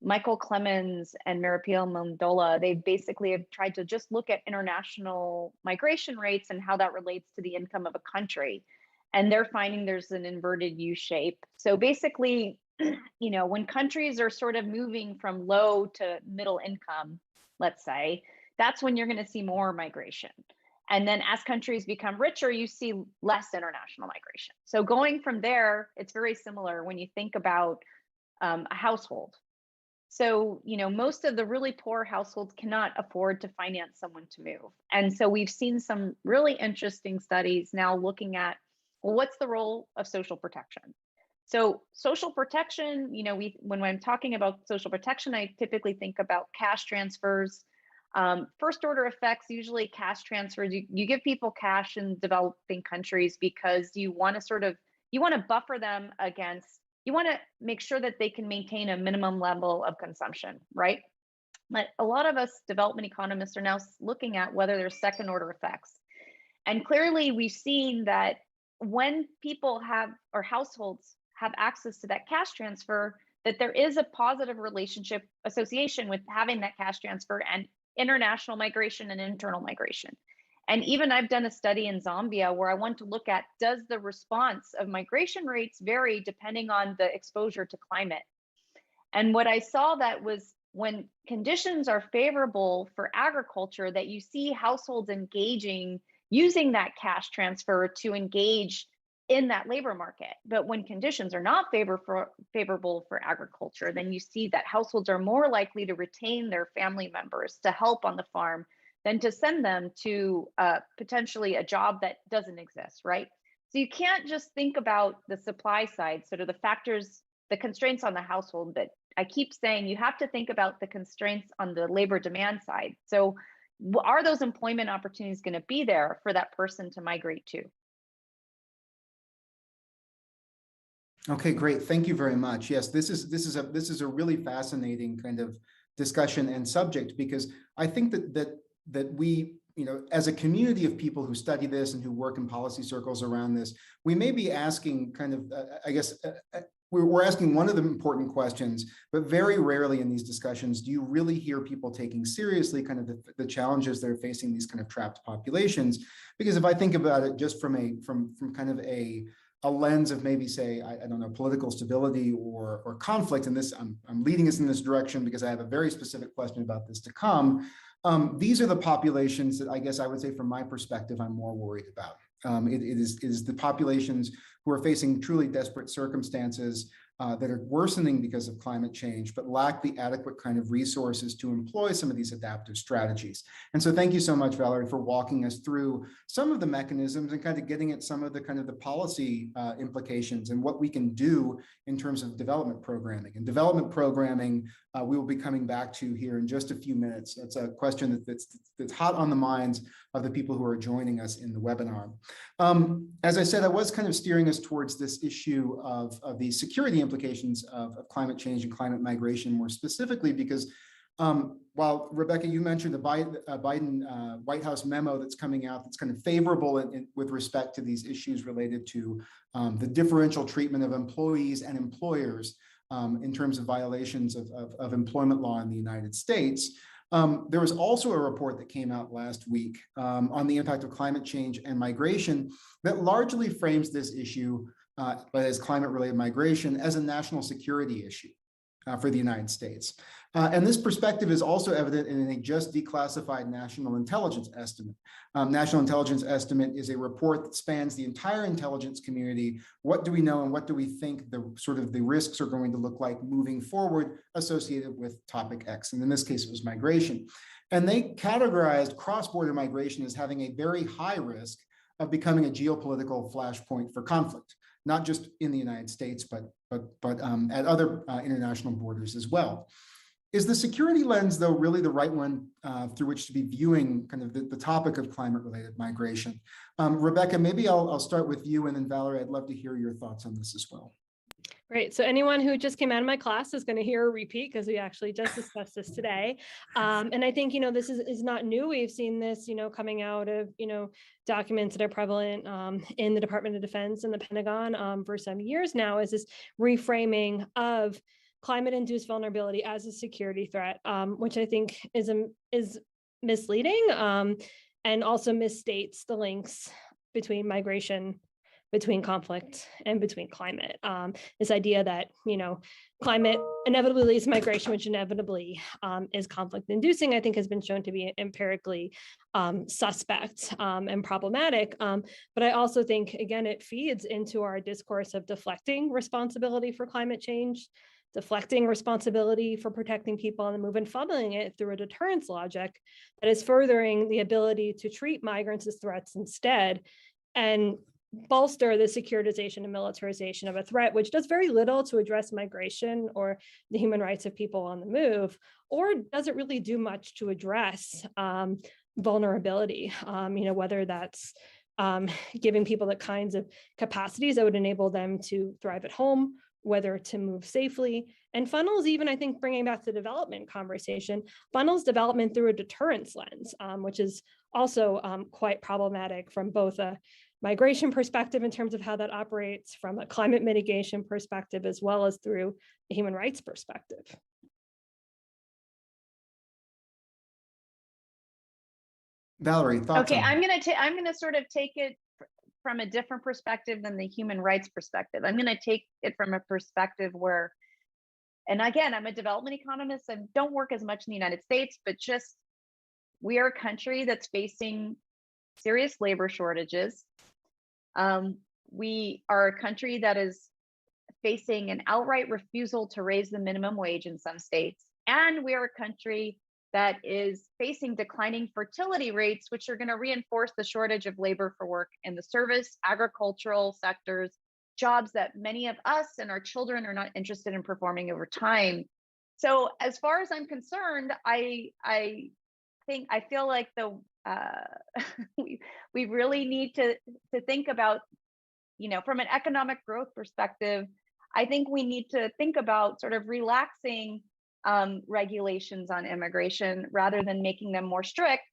Michael Clemens and Maripil Mandola, they basically have tried to just look at international migration rates and how that relates to the income of a country. And they're finding there's an inverted U shape. So basically, you know, when countries are sort of moving from low to middle income, let's say, that's when you're going to see more migration. And then as countries become richer, you see less international migration. So going from there, it's very similar when you think about a household. So, you know, most of the really poor households cannot afford to finance someone to move. And so we've seen some really interesting studies now looking at, well, what's the role of social protection? So social protection, you know, when I'm talking about social protection, I typically think about cash transfers. First order effects, usually cash transfers, you give people cash in developing countries because you want to buffer them against, you want to make sure that they can maintain a minimum level of consumption, right? But a lot of us development economists are now looking at whether there's second order effects. And clearly we've seen that when people have, or households have access to that cash transfer, that there is a positive relationship association with having that cash transfer and international migration and internal migration. And even I've done a study in Zambia where I want to look at, does the response of migration rates vary depending on the exposure to climate? And what I saw that was when conditions are favorable for agriculture, that you see households engaging, using that cash transfer to engage in that labor market. But when conditions are not favorable for agriculture, then you see that households are more likely to retain their family members to help on the farm than to send them to potentially a job that doesn't exist, right? So you can't just think about the supply side, sort of the factors, the constraints on the household, but I keep saying you have to think about the constraints on the labor demand side. So are those employment opportunities going to be there for that person to migrate to? Okay, great. Thank you very much. Yes, this is a really fascinating kind of discussion and subject, because I think that we, you know, as a community of people who study this and who work in policy circles around this, we may be asking kind of, I guess, we're asking one of the important questions, but very rarely in these discussions do you really hear people taking seriously kind of the challenges they're facing, these kind of trapped populations. Because if I think about it just from kind of a lens of maybe say, I don't know, political stability or conflict, and this, I'm leading us in this direction because I have a very specific question about this to come. These are the populations that I guess I would say from my perspective, I'm more worried about. It is the populations who are facing truly desperate circumstances that are worsening because of climate change, but lack the adequate kind of resources to employ some of these adaptive strategies. And so thank you so much, Valerie, for walking us through some of the mechanisms and kind of getting at some of the kind of the policy implications and what we can do in terms of development programming. And development programming, we will be coming back to here in just a few minutes. It's a question that's hot on the minds of the people who are joining us in the webinar. As I said, I was kind of steering us towards this issue of the security implications of climate change and climate migration more specifically, because while Rebecca, you mentioned the Biden White House memo that's coming out that's kind of favorable with respect to these issues related to the differential treatment of employees and employers in terms of violations of employment law in the United States. There was also a report that came out last week on the impact of climate change and migration that largely frames this issue, as climate-related migration, as a national security issue for the United States. And this perspective is also evident in a just declassified national intelligence estimate. National intelligence estimate is a report that spans the entire intelligence community. What do we know and what do we think the risks are going to look like moving forward associated with topic X? And in this case, it was migration. And they categorized cross-border migration as having a very high risk of becoming a geopolitical flashpoint for conflict, not just in the United States, but at other international borders as well. Is the security lens, though, really the right one through which to be viewing kind of the topic of climate-related migration? Rebecca, maybe I'll start with you, and then Valerie, I'd love to hear your thoughts on this as well. Great. So anyone who just came out of my class is going to hear a repeat because we actually just discussed this today. And I think, this is not new. We've seen this, coming out of, documents that are prevalent in the Department of Defense and the Pentagon for some years now, is this reframing of climate-induced vulnerability as a security threat, which I think is misleading and also misstates the links between migration, between conflict, and between climate. This idea that, climate inevitably leads to migration, which inevitably is conflict inducing, I think has been shown to be empirically suspect and problematic. But I also think, again, it feeds into our discourse of deflecting responsibility for climate change, deflecting responsibility for protecting people on the move, and funneling it through a deterrence logic that is furthering the ability to treat migrants as threats instead, and bolster the securitization and militarization of a threat, which does very little to address migration or the human rights of people on the move, or doesn't really do much to address vulnerability, whether that's giving people the kinds of capacities that would enable them to thrive at home, whether to move safely, and funnels, even, I think, bringing back the development conversation, funnels development through a deterrence lens, which is also quite problematic from both a migration perspective in terms of how that operates, from a climate mitigation perspective, as well as through a human rights perspective. Valerie, thoughts? Okay, on I'm gonna sort of take it from a different perspective than the human rights perspective. I'm gonna take it from a perspective where, and again, I'm a development economist and don't work as much in the United States, but just, we are a country that's facing serious labor shortages. We are a country that is facing an outright refusal to raise the minimum wage in some states. And we are a country that is facing declining fertility rates, which are going to reinforce the shortage of labor for work in the service, agricultural sectors, jobs that many of us and our children are not interested in performing over time. So as far as I'm concerned, I feel like we really need to think about, from an economic growth perspective, I think we need to think about sort of relaxing regulations on immigration rather than making them more strict.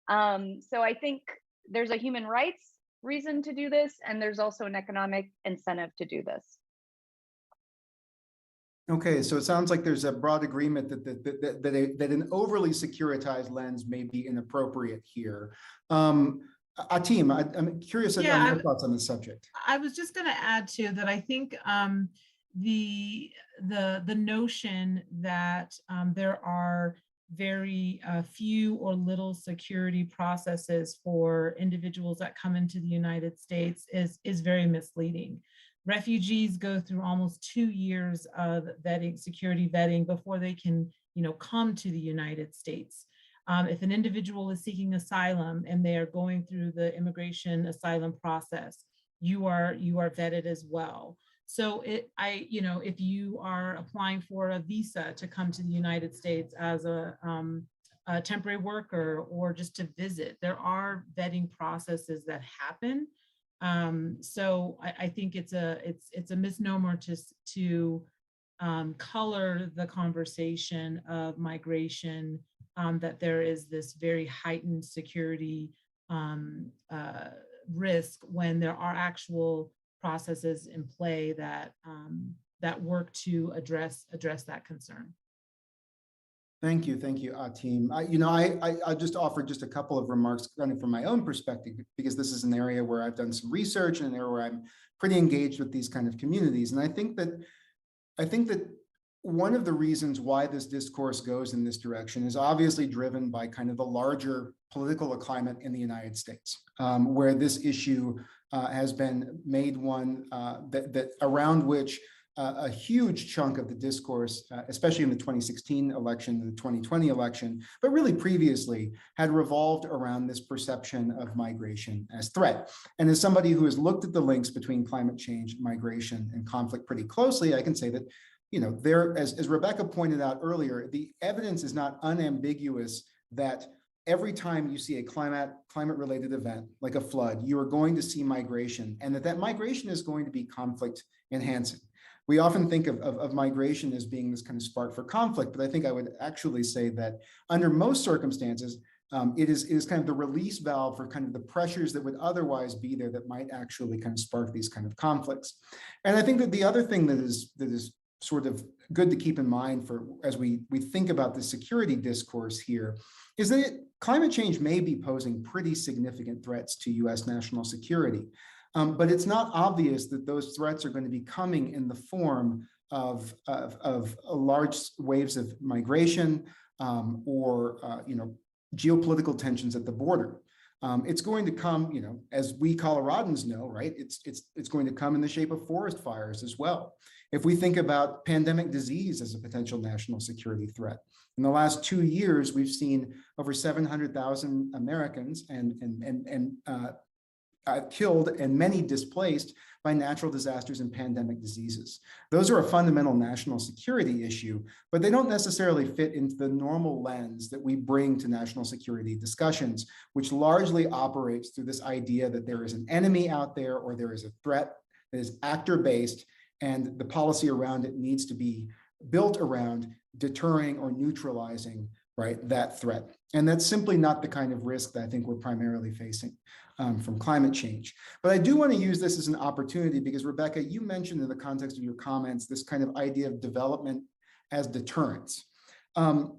So I think there's a human rights reason to do this, and there's also an economic incentive to do this. Okay, so it sounds like there's a broad agreement that an overly securitized lens may be inappropriate here. Atim, I'm curious on your thoughts on this subject. I was just going to add to that. I think the notion that there are very few or little security processes for individuals that come into the United States is very misleading. Refugees go through almost 2 years of security vetting before they can, come to the United States. If an individual is seeking asylum and they are going through the immigration asylum process, you are vetted as well. So if you are applying for a visa to come to the United States as a temporary worker or just to visit, there are vetting processes that happen. So I think it's a misnomer to color the conversation of migration, that there is this very heightened security risk when there are actual processes in play that work to address that concern. Thank you, Atim. I just offered just a couple of remarks kind of from my own perspective, because this is an area where I've done some research and an area where I'm pretty engaged with these kind of communities. And I think that one of the reasons why this discourse goes in this direction is obviously driven by kind of the larger political climate in the United States, where this issue has been made one that around which a huge chunk of the discourse, especially in the 2016 election, the 2020 election, but really previously, had revolved around this perception of migration as threat. And as somebody who has looked at the links between climate change, migration, and conflict pretty closely, I can say that there, as Rebecca pointed out earlier, the evidence is not unambiguous that every time you see a climate-related event, like a flood, you are going to see migration, and that migration is going to be conflict enhancing. We often think of migration as being this kind of spark for conflict, but I think I would actually say that under most circumstances, it is kind of the release valve for kind of the pressures that would otherwise be there that might actually kind of spark these kind of conflicts. And I think that the other thing that is sort of good to keep in mind for as we think about the security discourse here is that climate change may be posing pretty significant threats to US national security. But it's not obvious that those threats are going to be coming in the form of large waves of migration or geopolitical tensions at the border. It's going to come, as we Coloradans know, right? It's going to come in the shape of forest fires as well. If we think about pandemic disease as a potential national security threat, in the last 2 years, we've seen over 700,000 Americans killed and many displaced by natural disasters and pandemic diseases. Those are a fundamental national security issue, but they don't necessarily fit into the normal lens that we bring to national security discussions, which largely operates through this idea that there is an enemy out there or there is a threat that is actor-based, and the policy around it needs to be built around deterring or neutralizing, right, that threat. And that's simply not the kind of risk that I think we're primarily facing from climate change. But I do want to use this as an opportunity because, Rebecca, you mentioned in the context of your comments this kind of idea of development as deterrence. And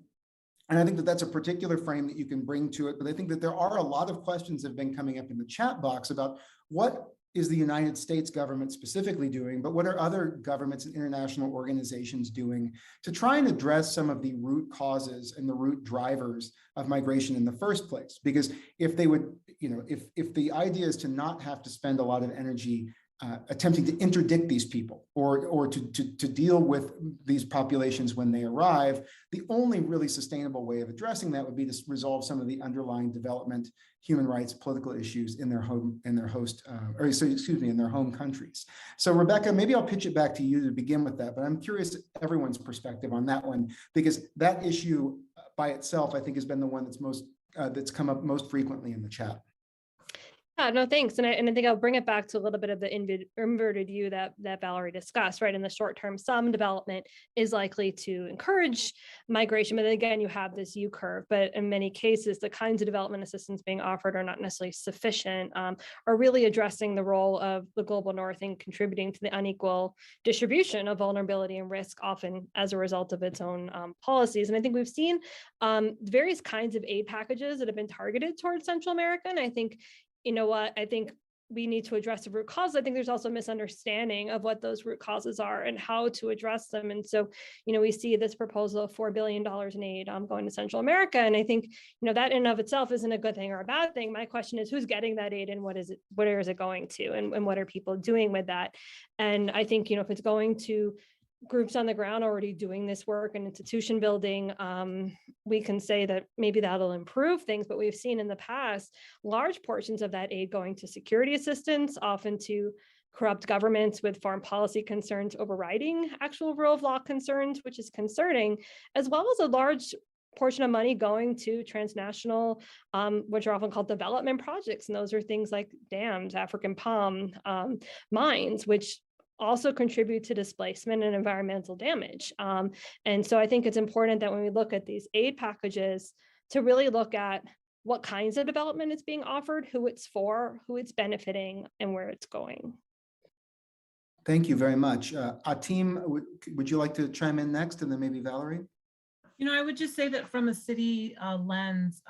I think that that's a particular frame that you can bring to it. But I think that there are a lot of questions that have been coming up in the chat box about what is the United States government specifically doing, but what are other governments and international organizations doing to try and address some of the root causes and the root drivers of migration in the first place? Because if they would, if the idea is to not have to spend a lot of energy attempting to interdict these people or to deal with these populations when they arrive, the only really sustainable way of addressing that would be to resolve some of the underlying development, human rights, political issues in their home, in their home countries. So Rebecca, maybe I'll pitch it back to you to begin with that, but I'm curious everyone's perspective on that one, because that issue by itself, I think, has been the one that's come up most frequently in the chat. Yeah, no, thanks. And I think I'll bring it back to a little bit of the inverted view that Valerie discussed, right? In the short term, some development is likely to encourage migration, but then again, you have this U curve. But in many cases, the kinds of development assistance being offered are not necessarily sufficient or really addressing the role of the global North in contributing to the unequal distribution of vulnerability and risk, often as a result of its own policies. And I think we've seen various kinds of aid packages that have been targeted towards Central America. And I think, you know what, I think we need to address the root cause. I think there's also a misunderstanding of what those root causes are and how to address them. And so, we see this proposal of $4 billion in aid going to Central America. And I think, that in and of itself isn't a good thing or a bad thing. My question is, who's getting that aid and where is it going to, and what are people doing with that? And I think, if it's going to groups on the ground already doing this work and institution building, we can say that maybe that'll improve things, but we've seen in the past large portions of that aid going to security assistance, often to corrupt governments with foreign policy concerns overriding actual rule of law concerns, which is concerning, as well as a large portion of money going to transnational, which are often called development projects. And those are things like dams, African palm, mines, which also contribute to displacement and environmental damage. And so I think it's important that when we look at these aid packages, to really look at what kinds of development is being offered, who it's for, who it's benefiting, and where it's going. Thank you very much. Atim, would you like to chime in next, and then maybe Valerie? I would just say that from a city lens,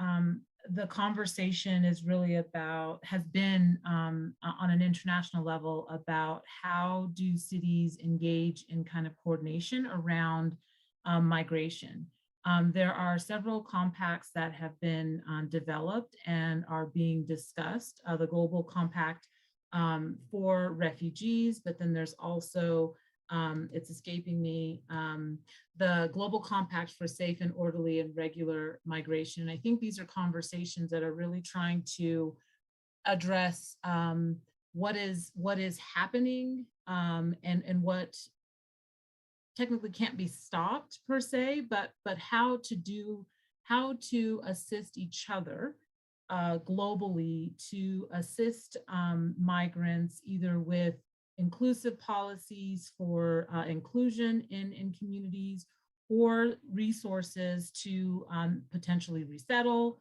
the conversation has been on an international level about how do cities engage in kind of coordination around migration. There are several compacts that have been developed and are being discussed. The Global Compact for refugees, but then there's also it's escaping me, the Global Compact for Safe and Orderly and Regular Migration. And I think these are conversations that are really trying to address what is happening and what technically can't be stopped per se, but how to assist each other globally to assist migrants either with inclusive policies for inclusion in communities or resources to potentially resettle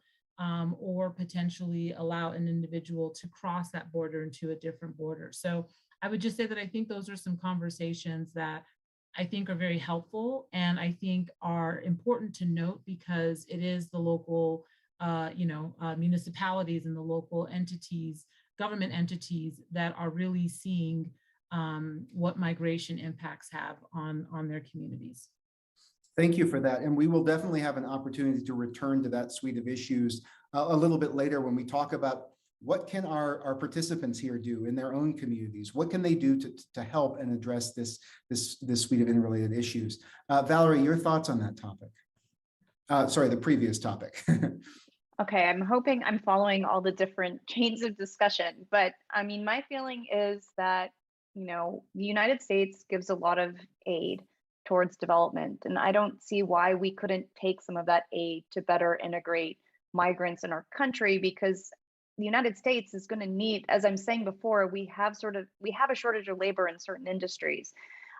or potentially allow an individual to cross that border into a different border. So I would just say that I think those are some conversations that I think are very helpful and I think are important to note because it is the local, municipalities and the local entities, government entities that are really seeing what migration impacts have on their communities. Thank you for that. And we will definitely have an opportunity to return to that suite of issues a little bit later when we talk about what can our participants here do in their own communities? What can they do to help and address this suite of interrelated issues? Valerie, your thoughts on that topic? Sorry, the previous topic. Okay, I'm hoping I'm following all the different chains of discussion, but I mean, my feeling is that, the United States gives a lot of aid towards development, and I don't see why we couldn't take some of that aid to better integrate migrants in our country because the United States is going to need, as I'm saying before, we have a shortage of labor in certain industries.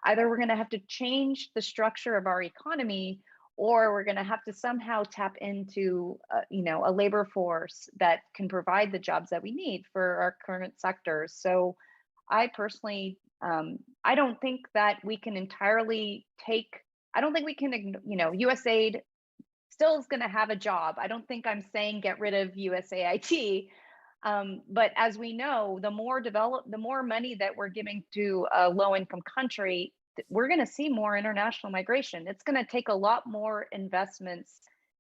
Either we're going to have to change the structure of our economy or we're going to have to somehow tap into a labor force that can provide the jobs that we need for our current sectors. So I personally, I don't think that we can entirely I don't think we can, USAID still is going to have a job. I don't think I'm saying get rid of USAID. But as we know, the more money that we're giving to a low-income country, we're going to see more international migration. It's going to take a lot more investments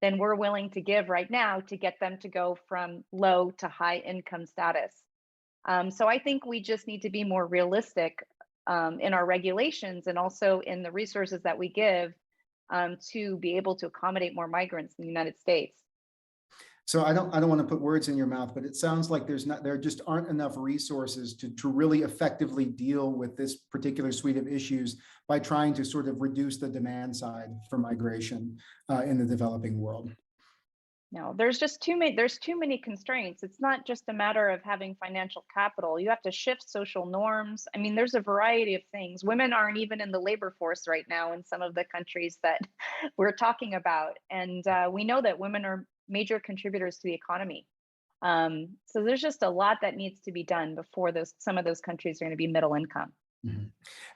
than we're willing to give right now to get them to go from low to high income status. So I think we just need to be more realistic in our regulations and also in the resources that we give to be able to accommodate more migrants in the United States. So I don't want to put words in your mouth, but it sounds like there just aren't enough resources to really effectively deal with this particular suite of issues by trying to sort of reduce the demand side for migration in the developing world. No, there's too many constraints. It's not just a matter of having financial capital. You have to shift social norms. I mean, there's a variety of things. Women aren't even in the labor force right now in some of the countries that we're talking about. And we know that women are major contributors to the economy. So there's just a lot that needs to be done before some of those countries are going to be middle income. Mm-hmm.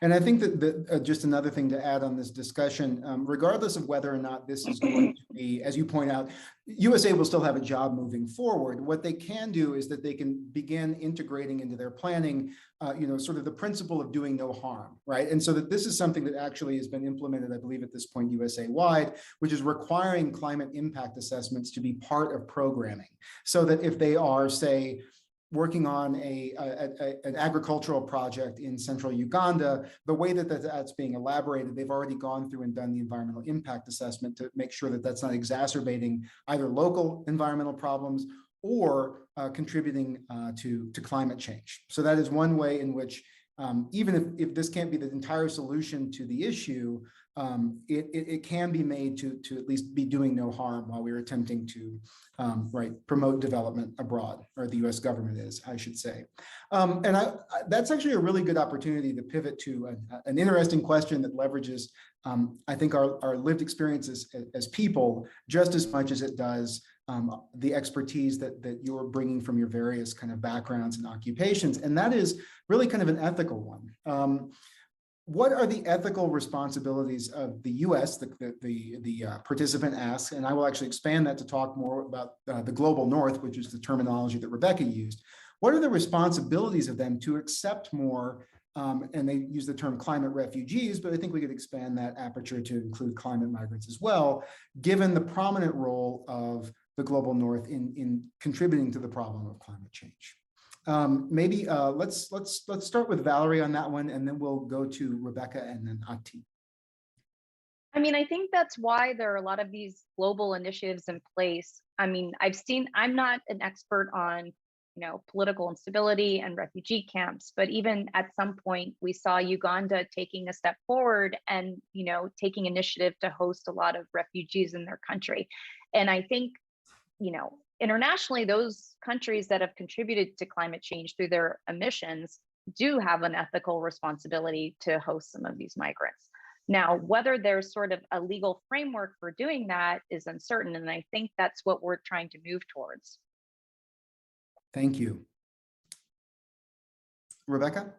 And I think that just another thing to add on this discussion, regardless of whether or not this is going to be, as you point out, USA will still have a job moving forward. What they can do is that they can begin integrating into their planning, sort of the principle of doing no harm, right? And so that this is something that actually has been implemented, I believe at this point, USA-wide, which is requiring climate impact assessments to be part of programming. So that if they are, say, working on an agricultural project in central Uganda, the way that's being elaborated, they've already gone through and done the environmental impact assessment to make sure that that's not exacerbating either local environmental problems or contributing to climate change. So that is one way in which, even if this can't be the entire solution to the issue, it can be made to at least be doing no harm while we're attempting to promote development abroad, or the US government is, I should say. And that's actually a really good opportunity to pivot to an interesting question that leverages, I think, our lived experiences as people just as much as it does the expertise that you're bringing from your various kind of backgrounds and occupations. And that is really kind of an ethical one. What are the ethical responsibilities of the US, the participant asks, and I will actually expand that to talk more about the global north, which is the terminology that Rebecca used. What are the responsibilities of them to accept more, and they use the term climate refugees, but I think we could expand that aperture to include climate migrants as well, given the prominent role of the global north in contributing to the problem of climate change. Maybe let's start with Valerie on that one, and then we'll go to Rebecca and then Ati. I mean, I think that's why there are a lot of these global initiatives in place. I mean, I'm not an expert on, political instability and refugee camps. But even at some point, we saw Uganda taking a step forward and, taking initiative to host a lot of refugees in their country. And I think, internationally, those countries that have contributed to climate change through their emissions do have an ethical responsibility to host some of these migrants. Now, whether there's sort of a legal framework for doing that is uncertain. And I think that's what we're trying to move towards. Thank you. Rebecca?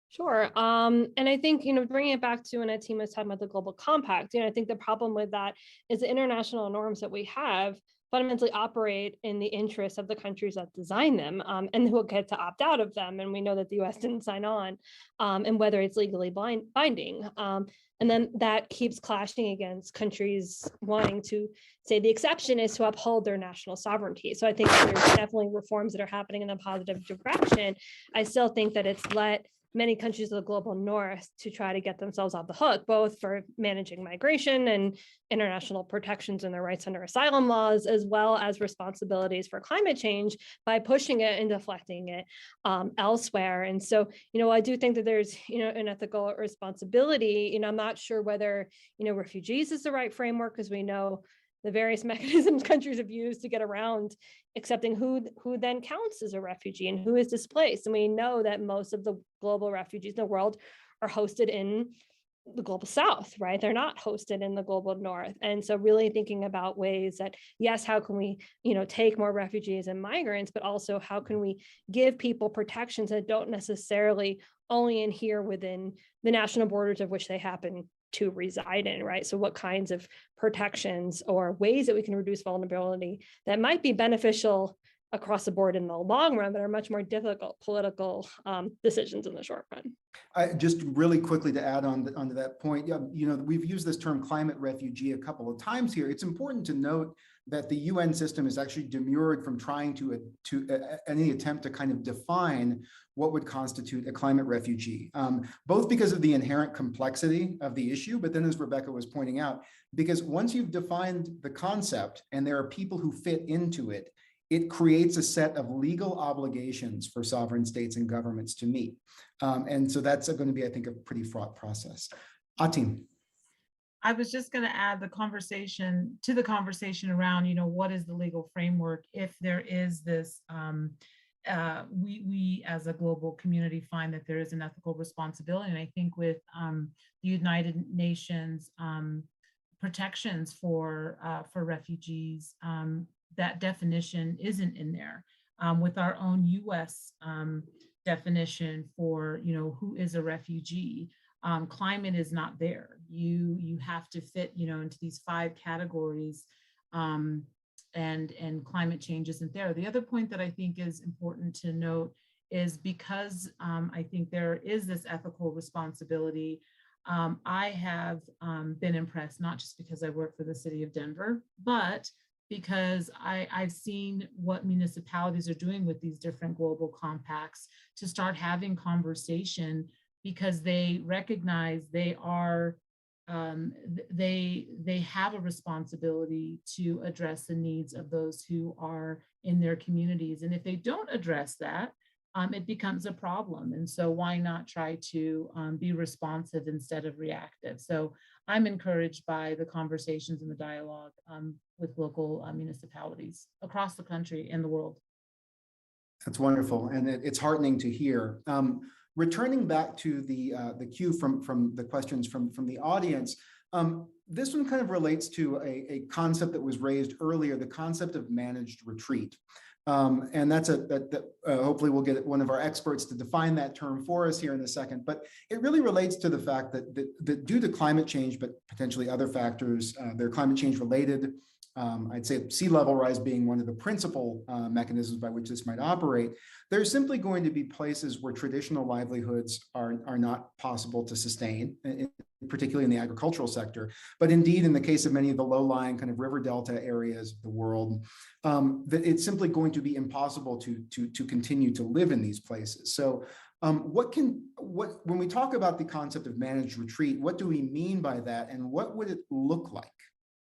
Sure. And I think, bringing it back to when Ateem was talking about the Global Compact, I think the problem with that is the international norms that we have fundamentally operate in the interests of the countries that design them, and who get to opt out of them. And we know that the US didn't sign on, and whether it's legally binding. And then that keeps clashing against countries wanting to say the exception is to uphold their national sovereignty. So I think there's definitely reforms that are happening in a positive direction. I still think that it's let many countries of the global north to try to get themselves off the hook, both for managing migration and international protections and their rights under asylum laws, as well as responsibilities for climate change by pushing it and deflecting it elsewhere. And so, I do think that there's, an ethical responsibility. I'm not sure whether, refugees is the right framework, because we know the various mechanisms countries have used to get around accepting who then counts as a refugee and who is displaced. And we know that most of the global refugees in the world are hosted in the global south, right? They're not hosted in the global north. And so really thinking about ways that, yes, how can we, take more refugees and migrants, but also how can we give people protections that don't necessarily only adhere within the national borders of which they happen to reside in, right? So what kinds of protections or ways that we can reduce vulnerability that might be beneficial across the board in the long run, but are much more difficult political decisions in the short run. Just really quickly to add on onto that point, we've used this term climate refugee a couple of times here. It's important to note that the UN system is actually demurred from trying to any attempt to kind of define what would constitute a climate refugee, both because of the inherent complexity of the issue, but then as Rebecca was pointing out, because once you've defined the concept and there are people who fit into it, it creates a set of legal obligations for sovereign states and governments to meet. And so that's going to be, I think, a pretty fraught process. Ateem. I was just going to add the conversation around, what is the legal framework if there is this, we as a global community find that there is an ethical responsibility. And I think with the United Nations protections for refugees, that definition isn't in there. With our own US definition for, who is a refugee, climate is not there. You have to fit, into these 5 categories, and climate change isn't there. The other point that I think is important to note is because I think there is this ethical responsibility. I have been impressed, not just because I work for the city of Denver, but because I've seen what municipalities are doing with these different global compacts to start having conversation, because they recognize they are, they have a responsibility to address the needs of those who are in their communities. And if they don't address that, it becomes a problem. And so why not try to be responsive instead of reactive? So I'm encouraged by the conversations and the dialogue with local municipalities across the country and the world. That's wonderful. And it's heartening to hear. Returning back to the cue from the questions from the audience, this one kind of relates to a concept that was raised earlier, the concept of managed retreat. And that's hopefully we'll get one of our experts to define that term for us here in a second. But it really relates to the fact that due to climate change, but potentially other factors, they're climate change related. I'd say sea level rise being one of the principal mechanisms by which this might operate. There's simply going to be places where traditional livelihoods are not possible to sustain, particularly in the agricultural sector. But indeed, in the case of many of the low-lying kind of river delta areas of the world, that it's simply going to be impossible to continue to live in these places. So when we talk about the concept of managed retreat, what do we mean by that, and what would it look like?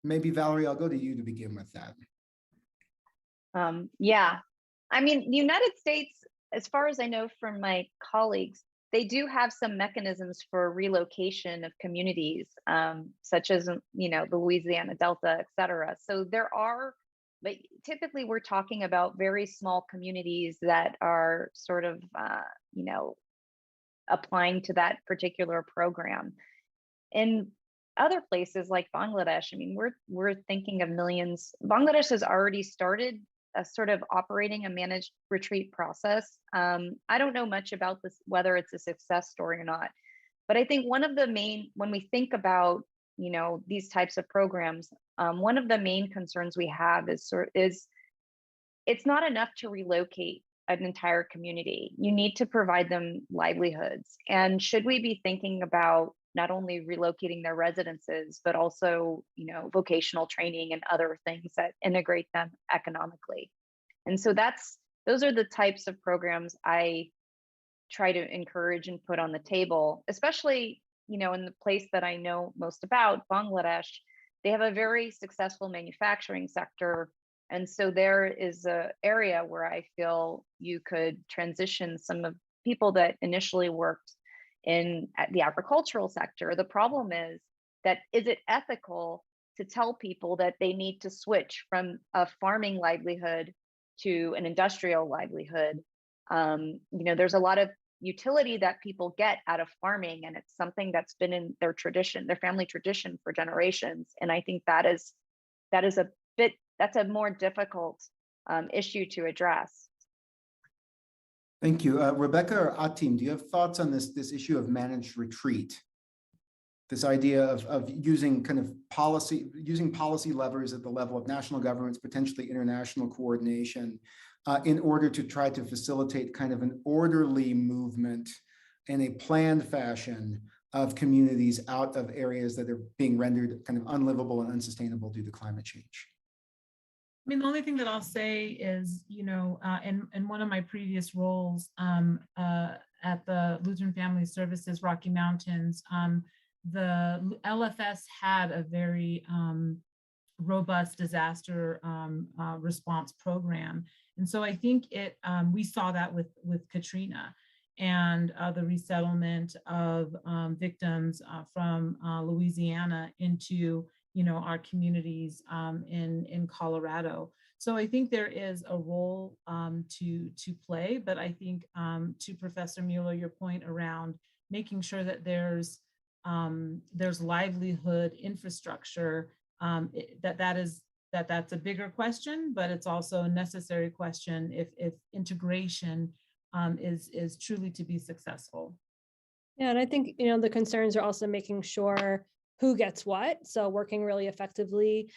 Maybe Valerie, I'll go to you to begin with that. Yeah, I mean, the United States, as far as I know from my colleagues, they do have some mechanisms for relocation of communities, such as, the Louisiana Delta, et cetera. So there are, but typically we're talking about very small communities that are sort of, applying to that particular program. In other places like Bangladesh, I mean, we're thinking of millions. Bangladesh has already started a sort of operating a managed retreat process. I don't know much about this, whether it's a success story or not, but I think one of the main, when we think about, these types of programs, one of the main concerns we have is it's not enough to relocate an entire community. You need to provide them livelihoods. And should we be thinking about not only relocating their residences, but also, vocational training and other things that integrate them economically? And so those are the types of programs I try to encourage and put on the table, especially, in the place that I know most about, Bangladesh. They have a very successful manufacturing sector. And so there is an area where I feel you could transition some of people that initially worked in the agricultural sector. The problem is it ethical to tell people that they need to switch from a farming livelihood to an industrial livelihood? There's a lot of utility that people get out of farming, and it's something that's been in their tradition, their family tradition for generations. And I think that's a more difficult issue to address. Thank you. Rebecca or Atim, do you have thoughts on this issue of managed retreat? This idea of using policy levers at the level of national governments, potentially international coordination, in order to try to facilitate kind of an orderly movement in a planned fashion of communities out of areas that are being rendered kind of unlivable and unsustainable due to climate change. I mean, the only thing that I'll say is, in one of my previous roles at the Lutheran Family Services Rocky Mountains, the LFS had a very robust disaster response program. And so I think we saw that with Katrina and the resettlement of victims from Louisiana into our communities in Colorado. So I think there is a role to play, but I think to Professor Mueller, your point around making sure that there's livelihood infrastructure, that's a bigger question, but it's also a necessary question if integration is truly to be successful. Yeah, and I think, the concerns are also making sure who gets what. So working really effectively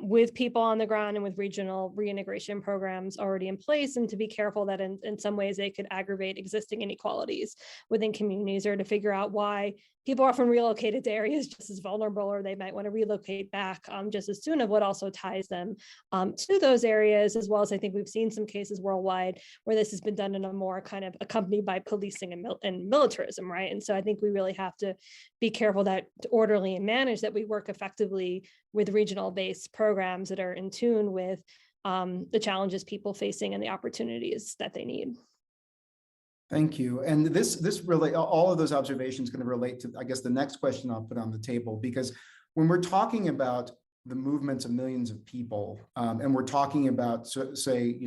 with people on the ground and with regional reintegration programs already in place, and to be careful that in some ways they could aggravate existing inequalities within communities, or to figure out why people are often relocated to areas just as vulnerable, or they might want to relocate back just as soon, of what also ties them to those areas, as well as I think we've seen some cases worldwide where this has been done in a more kind of accompanied by policing and militarism, right? And so I think we really have to be careful that to orderly and manage that we work effectively with regional based programs that are in tune with the challenges people facing and the opportunities that they need. Thank you. And this really, all of those observations going to relate to, I guess, the next question I'll put on the table, because when we're talking about the movements of millions of people, and we're talking about, say,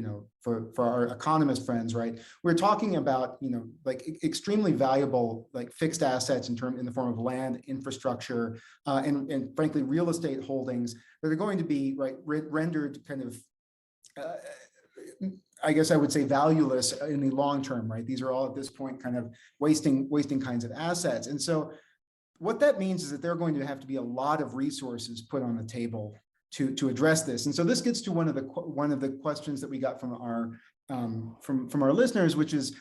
for our economist friends, right, we're talking about, like extremely valuable, like fixed assets in the form of land, infrastructure, and frankly, real estate holdings that are going to be rendered kind of, I guess I would say, valueless in the long term, right? These are all at this point kind of wasting kinds of assets. And so what that means is that there are going to have to be a lot of resources put on the table to address this. And so this gets to one of the questions that we got from our listeners, which is,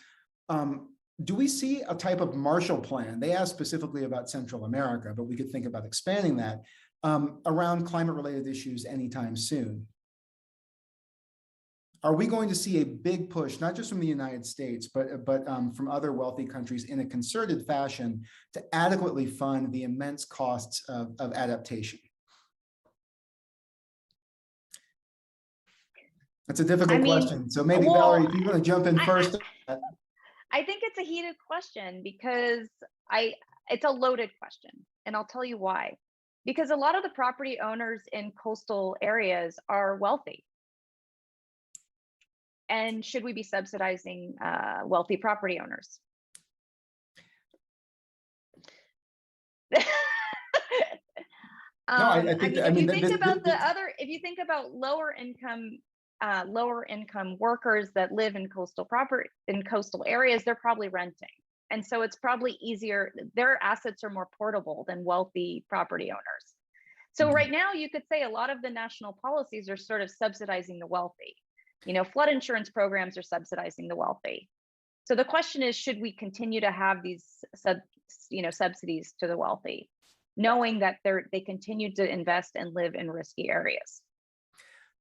do we see a type of Marshall Plan? They asked specifically about Central America, but we could think about expanding that around climate-related issues anytime soon. Are we going to see a big push, not just from the United States, but from other wealthy countries in a concerted fashion to adequately fund the immense costs of adaptation? That's a difficult I mean, question. So maybe well, Valerie, if you want to jump in I- first. I think it's a heated question because it's a loaded question, and I'll tell you why. Because a lot of the property owners in coastal areas are wealthy. And should we be subsidizing wealthy property owners? I think if that- I you mean, think this- about this- if you think about lower income workers that live in coastal areas, they're probably renting. And so it's probably easier, their assets are more portable than wealthy property owners. So right now you could say a lot of the national policies are sort of subsidizing the wealthy. You know, flood insurance programs are subsidizing the wealthy. So the question is, should we continue to have these subsidies to the wealthy, knowing that they continue to invest and live in risky areas?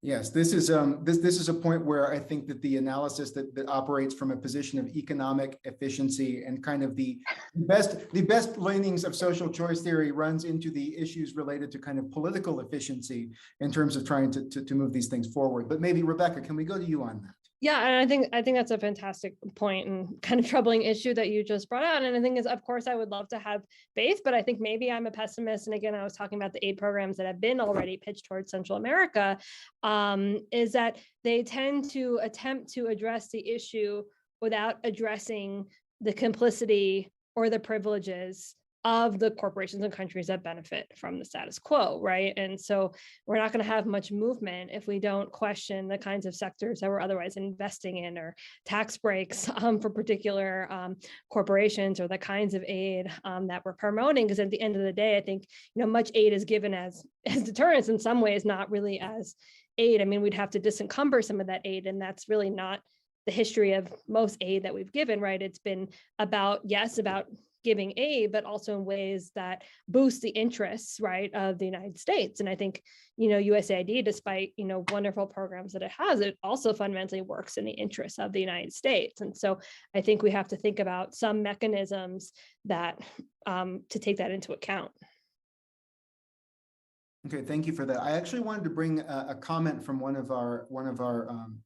Yes, this is a point where I think that the analysis that operates from a position of economic efficiency and kind of the best leanings of social choice theory runs into the issues related to kind of political efficiency in terms of trying to move these things forward. But maybe Rebecca, can we go to you on that? Yeah, and I think that's a fantastic point and kind of troubling issue that you just brought out. And the thing is, of course, I would love to have faith, but I think maybe I'm a pessimist. And again, I was talking about the aid programs that have been already pitched towards Central America, is that they tend to attempt to address the issue without addressing the complicity or the privileges of the corporations and countries that benefit from the status quo, right? And so we're not going to have much movement if we don't question the kinds of sectors that we're otherwise investing in, or tax breaks for particular corporations, or the kinds of aid that we're promoting. Because at the end of the day, I think, you know, much aid is given as deterrence in some ways, not really as aid. I mean, we'd have to disencumber some of that aid, and that's really not the history of most aid that we've given, right? It's been about, yes, about giving aid, but also in ways that boost the interests, right, of the United States. And I think, you know, USAID, despite, you know, wonderful programs that it has, it also fundamentally works in the interests of the United States. And so I think we have to think about some mechanisms that to take that into account. Okay, thank you for that. I actually wanted to bring a comment from one of our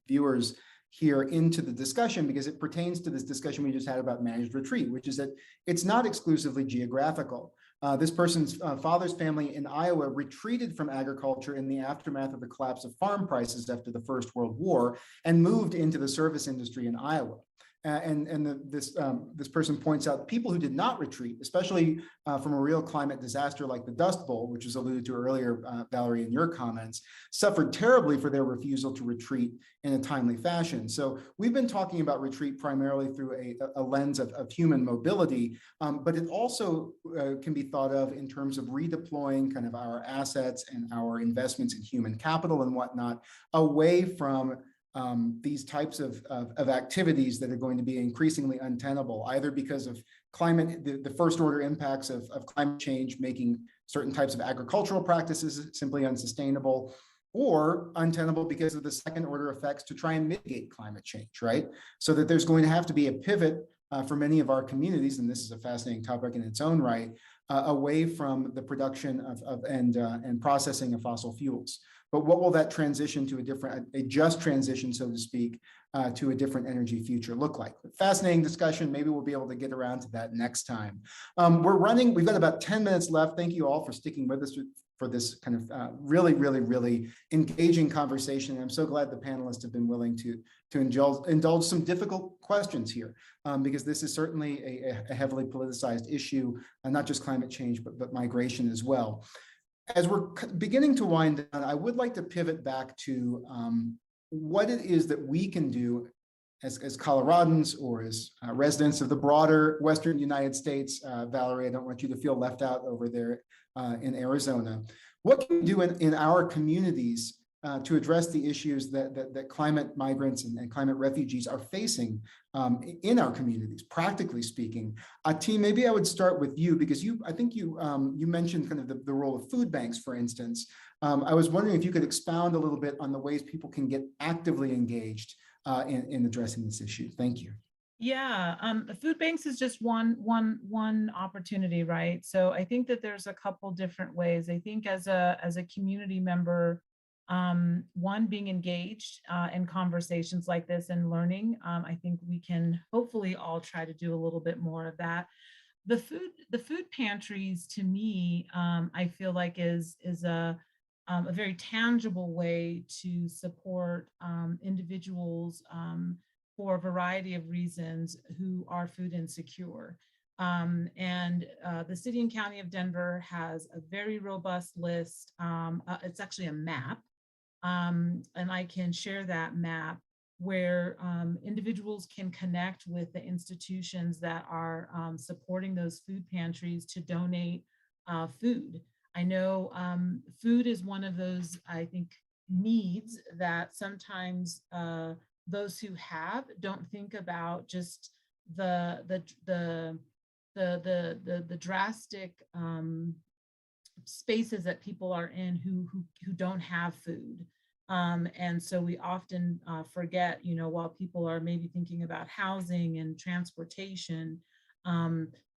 viewers here into the discussion, because it pertains to this discussion we just had about managed retreat, which is that it's not exclusively geographical. This person's father's family in Iowa retreated from agriculture in the aftermath of the collapse of farm prices after the First World War and moved into the service industry in Iowa. This person points out people who did not retreat, especially from a real climate disaster like the Dust Bowl, which was alluded to earlier, Valerie, in your comments, suffered terribly for their refusal to retreat in a timely fashion. So we've been talking about retreat primarily through a lens of human mobility, but it also can be thought of in terms of redeploying kind of our assets and our investments in human capital and whatnot away from these types of activities that are going to be increasingly untenable, either because of climate, the first order impacts of climate change, making certain types of agricultural practices simply unsustainable, or untenable because of the second order effects to try and mitigate climate change, right? So that there's going to have to be a pivot for many of our communities, and this is a fascinating topic in its own right, away from the production of and processing of fossil fuels. But what will that transition to a just transition, so to speak, to a different energy future look like? Fascinating discussion. Maybe we'll be able to get around to that next time. We've got about 10 minutes left. Thank you all for sticking with us for this kind of really engaging conversation. I'm so glad the panelists have been willing to indulge some difficult questions here, because this is certainly a heavily politicized issue, not just climate change, but migration as well. As we're beginning to wind down, I would like to pivot back to what it is that we can do as Coloradans or as residents of the broader Western United States. Valerie, I don't want you to feel left out over there in Arizona. What can we do in our communities to address the issues that climate migrants and climate refugees are facing in our communities, practically speaking? Team, maybe I would start with you, because I think you mentioned kind of the role of food banks, for instance. I was wondering if you could expound a little bit on the ways people can get actively engaged in addressing this issue. Thank you. Yeah, food banks is just one opportunity, right? So I think that there's a couple different ways. I think as a community member, one, being engaged in conversations like this and learning. I think we can hopefully all try to do a little bit more of that. The food pantries, to me, I feel like is a very tangible way to support individuals for a variety of reasons who are food insecure. The city and county of Denver has a very robust list. It's actually a map, and I can share that map where individuals can connect with the institutions that are supporting those food pantries to donate food. I know food is one of those, I think, needs that sometimes those who have don't think about just the drastic spaces that people are in who don't have food. And so we often forget, while people are maybe thinking about housing and transportation,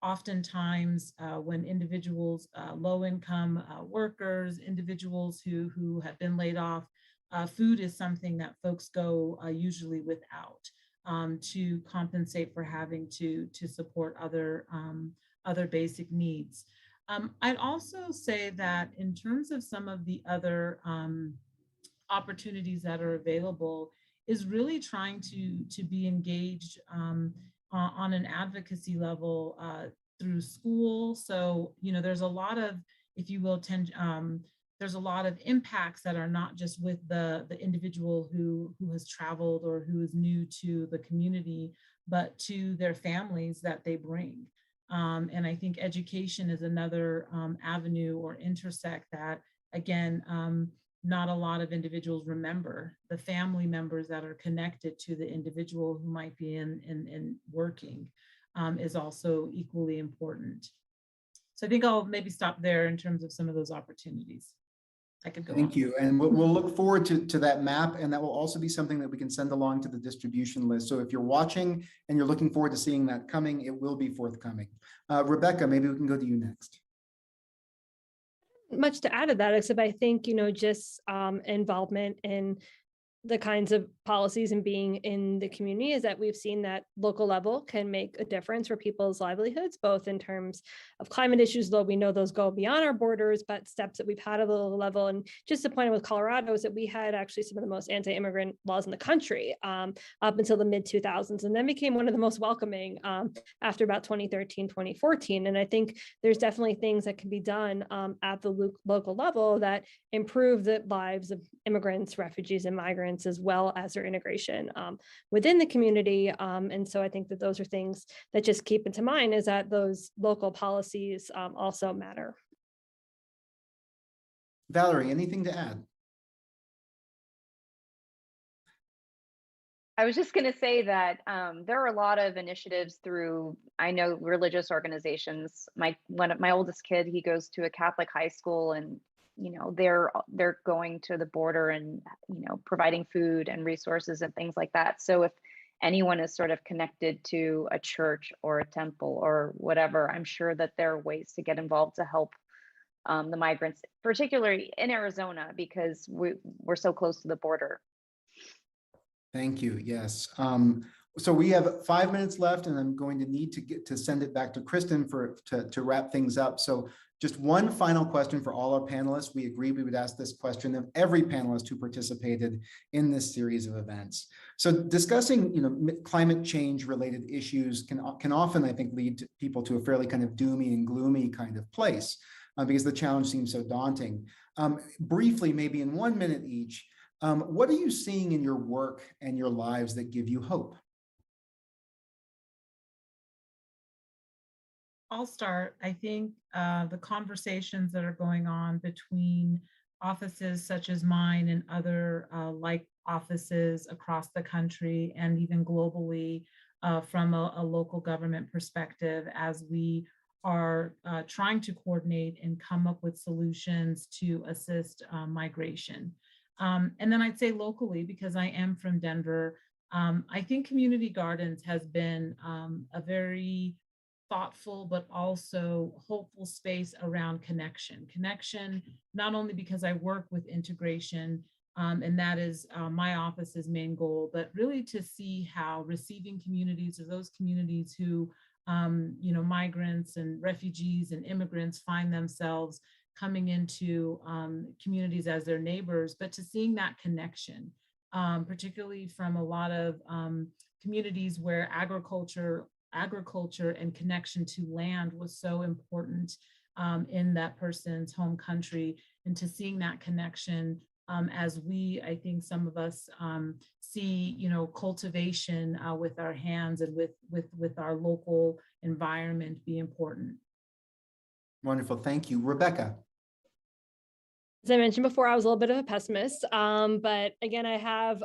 oftentimes when individuals, low-income workers, individuals who have been laid off, food is something that folks go usually without to compensate for having to support other basic needs. I'd also say that in terms of some of the other opportunities that are available is really trying to be engaged on an advocacy level through school. So, there's a lot of, if you will, there's a lot of impacts that are not just with the individual who has traveled or who is new to the community, but to their families that they bring. And I think education is another avenue or intersect that, again, not a lot of individuals remember. The family members that are connected to the individual who might be in working is also equally important. So I think I'll maybe stop there in terms of some of those opportunities. I could go Thank on. you. And we'll look forward to that map, and that will also be something that we can send along to the distribution list. So if you're watching and you're looking forward to seeing that coming, it will be forthcoming. Rebecca, maybe we can go to you next. Much to add to that, except I think, just involvement in the kinds of policies and being in the community is that we've seen that local level can make a difference for people's livelihoods, both in terms of climate issues, though we know those go beyond our borders, but steps that we've had at the local level. And just the point with Colorado is that we had actually some of the most anti-immigrant laws in the country up until the mid 2000s, and then became one of the most welcoming after about 2013, 2014. And I think there's definitely things that can be done at the local level that improve the lives of immigrants, refugees, and migrants, as well as their integration within the community. And so I think that those are things that just keep into mind, is that those local policies also matter. Valerie, anything to add? I was just going to say that there are a lot of initiatives through, I know, religious organizations. My oldest kid, he goes to a Catholic high school, and they're going to the border and providing food and resources and things like that. So if anyone is sort of connected to a church or a temple or whatever, I'm sure that there are ways to get involved to help the migrants, particularly in Arizona, because we're so close to the border. Thank you. Yes. So we have 5 minutes left, and I'm going to need to send it back to Kristen to wrap things up. So just one final question for all our panelists. We agreed we would ask this question of every panelist who participated in this series of events. So discussing, climate change related issues can often, I think, lead people to a fairly kind of doomy and gloomy kind of place because the challenge seems so daunting. Briefly, maybe in 1 minute each, what are you seeing in your work and your lives that give you hope? I'll start. I think the conversations that are going on between offices such as mine and other like offices across the country and even globally from a local government perspective, as we are trying to coordinate and come up with solutions to assist migration. And then I'd say locally, because I am from Denver, I think community gardens has been a very thoughtful, but also hopeful space around connection, not only because I work with integration And that is my office's main goal, but really to see how receiving communities, or those communities who, migrants and refugees and immigrants find themselves coming into communities as their neighbors, but to seeing that connection, particularly from a lot of communities where agriculture and connection to land was so important in that person's home country, and to seeing that connection as I think some of us see, cultivation with our hands and with our local environment be important. Wonderful. Thank you. Rebecca. As I mentioned before, I was a little bit of a pessimist, but again, I have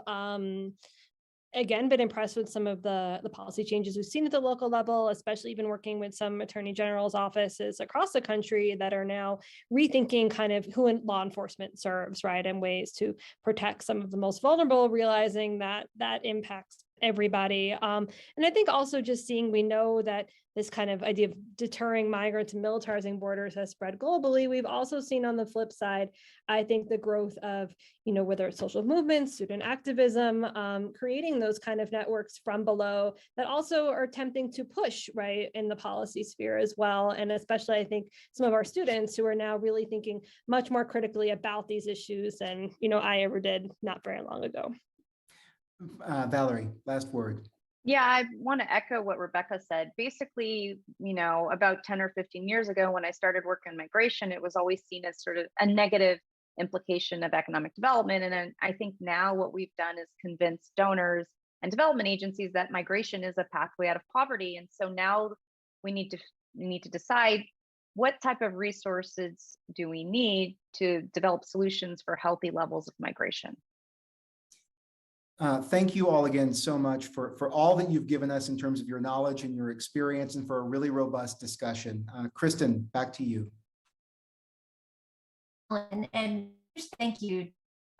been impressed with some of the policy changes we've seen at the local level, especially even working with some attorney general's offices across the country that are now rethinking kind of who law enforcement serves, right, and ways to protect some of the most vulnerable, realizing that impacts everybody. And I think also just we know that this kind of idea of deterring migrants and militarizing borders has spread globally. We've also seen on the flip side, I think the growth of, whether it's social movements, student activism, creating those kind of networks from below that also are attempting to push right in the policy sphere as well. And especially I think some of our students who are now really thinking much more critically about these issues than, I ever did not very long ago. Valerie, last word. Yeah, I want to echo what Rebecca said. Basically, about 10 or 15 years ago, when I started working in migration, it was always seen as sort of a negative implication of economic development. And then I think now what we've done is convince donors and development agencies that migration is a pathway out of poverty. And so now we need to decide what type of resources do we need to develop solutions for healthy levels of migration. Thank you all again so much for all that you've given us in terms of your knowledge and your experience, and for a really robust discussion. Kristen, back to you. And thank you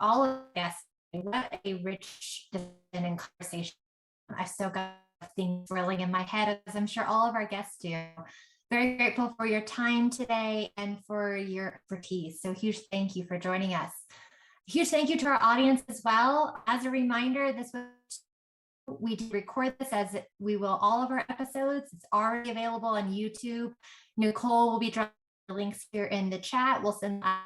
all of the guests. What a rich discussion and conversation. I've still got things swirling in my head, as I'm sure all of our guests do. Very grateful for your time today and for your expertise. So huge thank you for joining us. Huge thank you to our audience as well. As a reminder, we did record this, as we will all of our episodes. It's already available on YouTube. Nicole will be dropping the links here in the chat. We'll send that.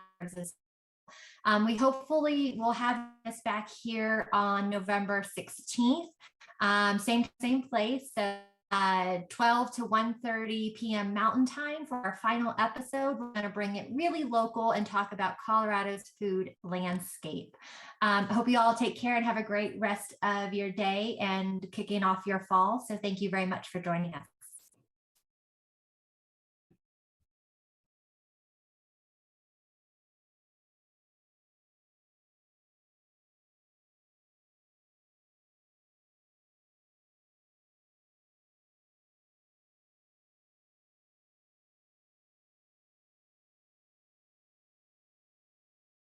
We hopefully will have this back here on November 16th. Same place. So 12 to 1:30 p.m. Mountain Time for our final episode. We're going to bring it really local and talk about Colorado's food landscape. I hope you all take care and have a great rest of your day and kicking off your fall. So thank you very much for joining us.